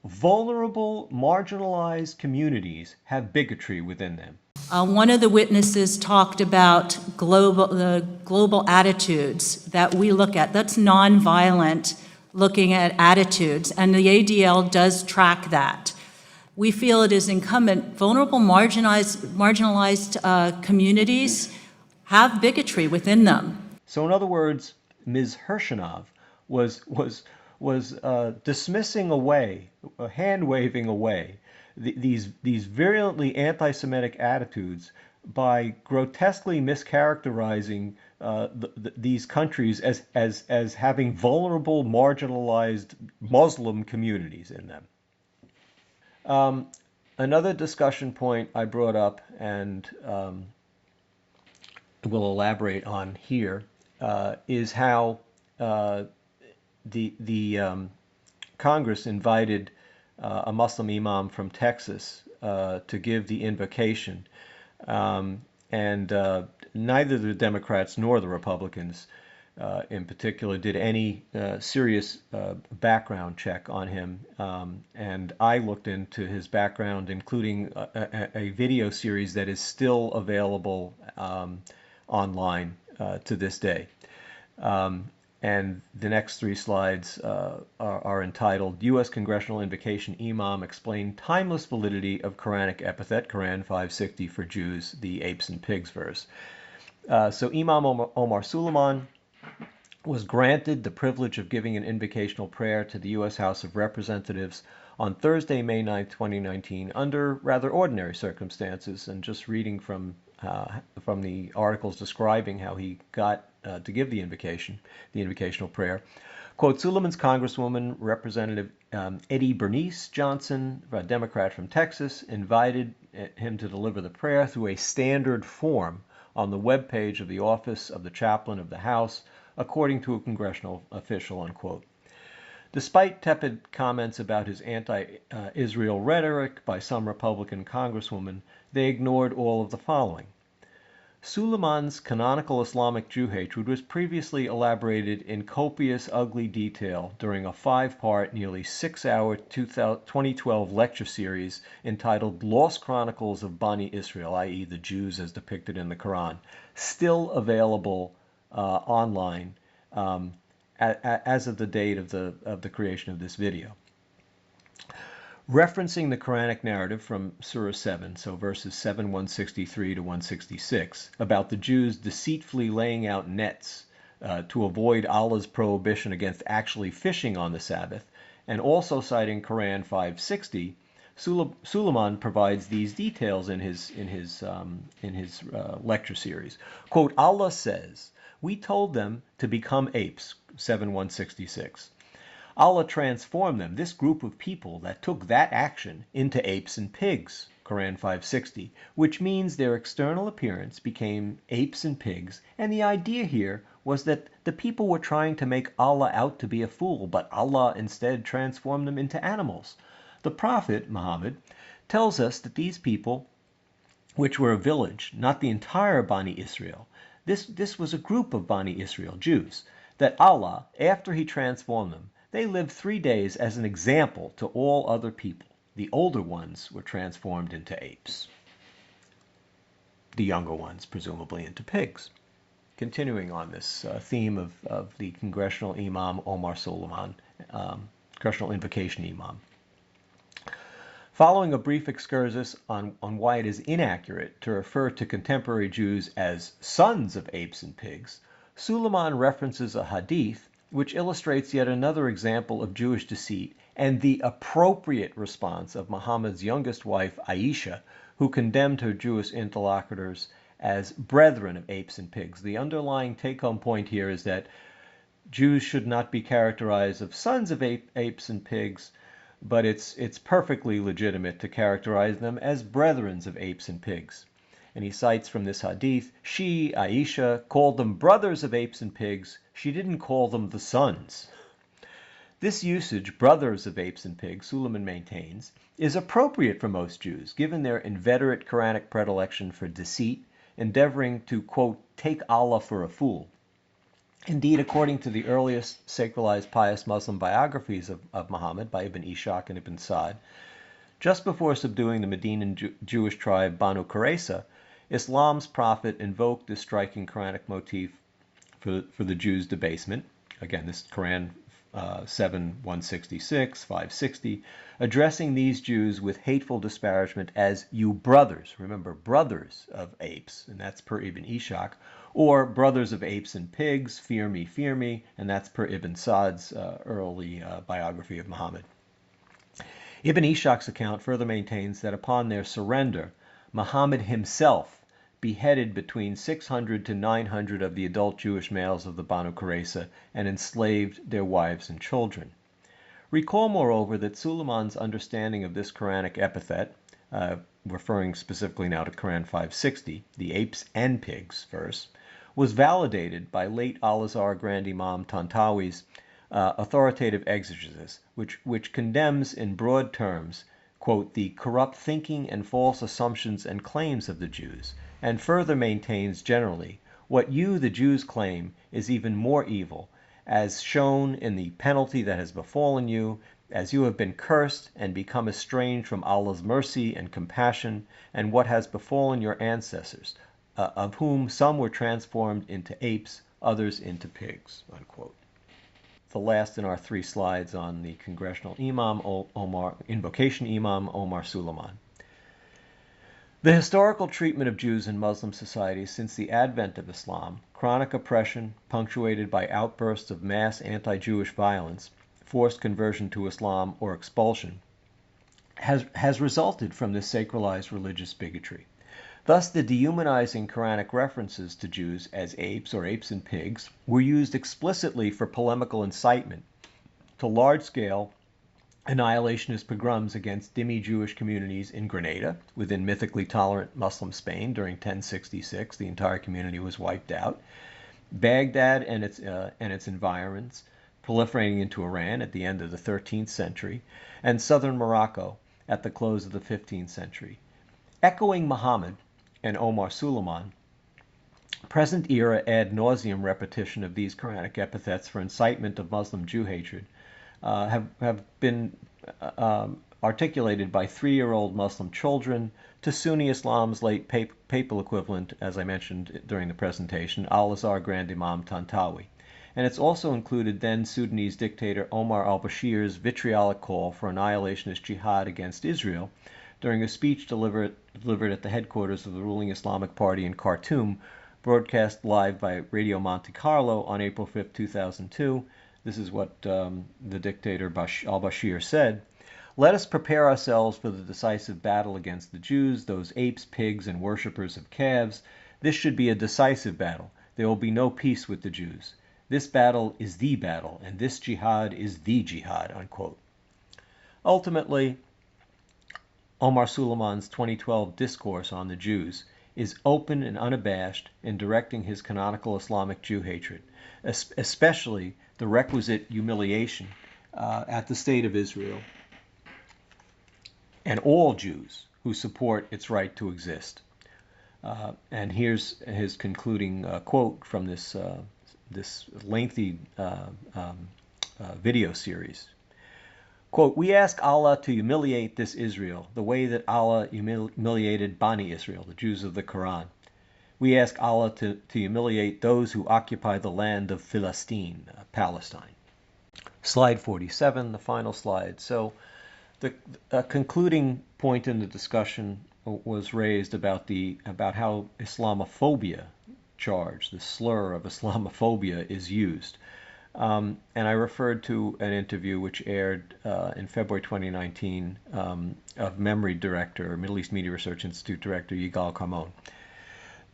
Vulnerable, marginalized communities have bigotry within them." One of the witnesses talked about the global attitudes that we look at. That's nonviolent looking at attitudes, and the ADL does track that. We feel it is incumbent, vulnerable, marginalized communities have bigotry within them. So in other words, Ms. Hirshenov was dismissing away, hand-waving away these virulently anti-Semitic attitudes by grotesquely mischaracterizing these countries as having vulnerable, marginalized Muslim communities in them. Another discussion point I brought up and will elaborate on here is how the Congress invited a Muslim imam from Texas to give the invocation, and neither the Democrats nor the Republicans in particular did any serious background check on him, and I looked into his background, including a video series that is still available online to this day. And the next three slides are entitled U.S. Congressional Invocation Imam Explained Timeless Validity of Quranic Epithet, Quran 560 for Jews, the Apes and Pigs verse. So Imam Omar Suleiman was granted the privilege of giving an invocational prayer to the U.S. House of Representatives on Thursday, May 9, 2019, under rather ordinary circumstances. And just reading from the articles describing how he got to give the invocational prayer. Quote, Suleiman's Congresswoman, Representative Eddie Bernice Johnson, a Democrat from Texas, invited him to deliver the prayer through a standard form on the webpage of the Office of the Chaplain of the House, according to a congressional official, unquote. Despite tepid comments about his anti-Israel rhetoric by some Republican congresswomen, they ignored all of the following. Suleiman's canonical Islamic Jew hatred was previously elaborated in copious, ugly detail during a 5-part, nearly 6-hour 2012 lecture series entitled Lost Chronicles of Bani Israel, i.e. the Jews as depicted in the Quran, still available online as of the date of the creation of this video. Referencing the Quranic narrative from Surah 7, so verses 163 to 166, about the Jews deceitfully laying out nets to avoid Allah's prohibition against actually fishing on the Sabbath, and also citing Quran 560, Suleiman provides these details in his lecture series. Quote, Allah says, "We told them to become apes," 7:166. Allah transformed them, this group of people that took that action, into apes and pigs, Quran 560, which means their external appearance became apes and pigs, and the idea here was that the people were trying to make Allah out to be a fool, but Allah instead transformed them into animals. The Prophet, Muhammad, tells us that these people, which were a village, not the entire Bani Israel, this was a group of Bani Israel, Jews, that Allah, after he transformed them, they lived 3 days as an example to all other people. The older ones were transformed into apes. The younger ones, presumably, into pigs. Continuing on this theme of the Congressional Imam Omar Suleiman, Congressional Invocation Imam. Following a brief excursus on why it is inaccurate to refer to contemporary Jews as sons of apes and pigs, Suleiman references a hadith which illustrates yet another example of Jewish deceit and the appropriate response of Muhammad's youngest wife, Aisha, who condemned her Jewish interlocutors as brethren of apes and pigs. The underlying take-home point here is that Jews should not be characterized as sons of apes and pigs, but it's perfectly legitimate to characterize them as brethren of apes and pigs. And he cites from this hadith, she, Aisha, called them brothers of apes and pigs. She didn't call them the sons. This usage, brothers of apes and pigs, Suleiman maintains, is appropriate for most Jews, given their inveterate Quranic predilection for deceit, endeavoring to, quote, take Allah for a fool. Indeed, according to the earliest sacralized pious Muslim biographies of Muhammad by Ibn Ishaq and Ibn Sa'd, just before subduing the Medinan Jewish tribe Banu Qurayza, Islam's prophet invoked this striking Quranic motif for the Jews' debasement. Again, this is Quran 7, 166, 560, addressing these Jews with hateful disparagement as you brothers, remember, brothers of apes, and that's per Ibn Ishaq, or brothers of apes and pigs, fear me, and that's per Ibn Sa'd's early biography of Muhammad. Ibn Ishaq's account further maintains that upon their surrender, Muhammad himself beheaded between 600 to 900 of the adult Jewish males of the Banu Qurayza and enslaved their wives and children. Recall, moreover, that Suleiman's understanding of this Quranic epithet, referring specifically now to Quran 560, the apes and pigs verse, was validated by late Al-Azhar Grand Imam Tantawi's authoritative exegesis, which condemns in broad terms, quote, the corrupt thinking and false assumptions and claims of the Jews, and further maintains generally what you, the Jews, claim is even more evil, as shown in the penalty that has befallen you, as you have been cursed and become estranged from Allah's mercy and compassion, and what has befallen your ancestors, of whom some were transformed into apes, others into pigs, unquote. The last in our 3 slides on the congressional invocation imam Omar Suleiman. The historical treatment of Jews in Muslim societies since the advent of Islam, chronic oppression punctuated by outbursts of mass anti-Jewish violence, forced conversion to Islam, or expulsion, has resulted from this sacralized religious bigotry. Thus, the dehumanizing Quranic references to Jews as apes or apes and pigs were used explicitly for polemical incitement to large-scale annihilationist pogroms against dhimmi Jewish communities in Grenada, within mythically tolerant Muslim Spain during 1066. The entire community was wiped out. Baghdad and its environs, proliferating into Iran at the end of the 13th century, and southern Morocco at the close of the 15th century. Echoing Muhammad and Omar Suleiman, present-era ad nauseum repetition of these Quranic epithets for incitement of Muslim Jew hatred have been articulated by 3-year-old Muslim children to Sunni Islam's late papal equivalent, as I mentioned during the presentation, Al-Azhar Grand Imam Tantawi. And it's also included then Sudanese dictator Omar al-Bashir's vitriolic call for annihilationist jihad against Israel during a speech delivered at the headquarters of the ruling Islamic Party in Khartoum, broadcast live by Radio Monte Carlo on April 5, 2002. This is what the dictator al-Bashir said. Let us prepare ourselves for the decisive battle against the Jews, those apes, pigs, and worshippers of calves. This should be a decisive battle. There will be no peace with the Jews. This battle is the battle, and this jihad is the jihad, unquote. Ultimately, Omar Suleiman's 2012 discourse on the Jews is open and unabashed in directing his canonical Islamic Jew hatred, especially the requisite humiliation at the state of Israel and all Jews who support its right to exist. And here's his concluding quote from this lengthy video series. Quote, we ask Allah to humiliate this Israel the way that Allah humiliated Bani Israel, the Jews of the Quran. We ask Allah to humiliate those who occupy the land of Philistine, Palestine. Slide 47, the final slide. So the concluding point in the discussion was raised about how Islamophobia charge, the slur of Islamophobia, is used. And I referred to an interview which aired in February 2019 of Middle East Media Research Institute Director Yigal Carmon.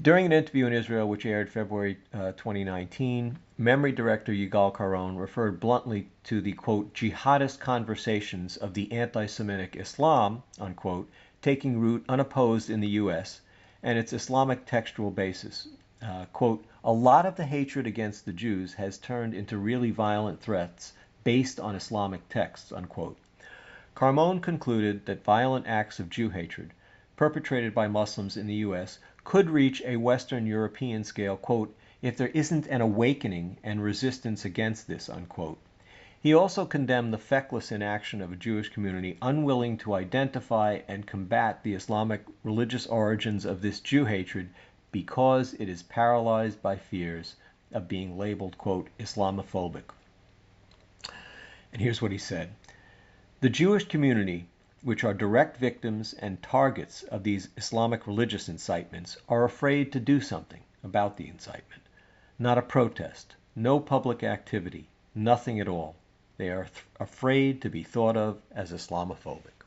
During an interview in Israel which aired February 2019, Memory Director Yigal Carmon referred bluntly to the, quote, jihadist conversations of the anti-Semitic Islam, unquote, taking root unopposed in the U.S., and its Islamic textual basis. Quote, a lot of the hatred against the Jews has turned into really violent threats based on Islamic texts, unquote. Carmon concluded that violent acts of Jew hatred perpetrated by Muslims in the U.S. could reach a Western European scale, quote, if there isn't an awakening and resistance against this, unquote. He also condemned the feckless inaction of a Jewish community unwilling to identify and combat the Islamic religious origins of this Jew hatred because it is paralyzed by fears of being labeled, quote, Islamophobic. And here's what he said. The Jewish community, which are direct victims and targets of these Islamic religious incitements, are afraid to do something about the incitement. Not a protest, no public activity, nothing at all. They are afraid to be thought of as Islamophobic.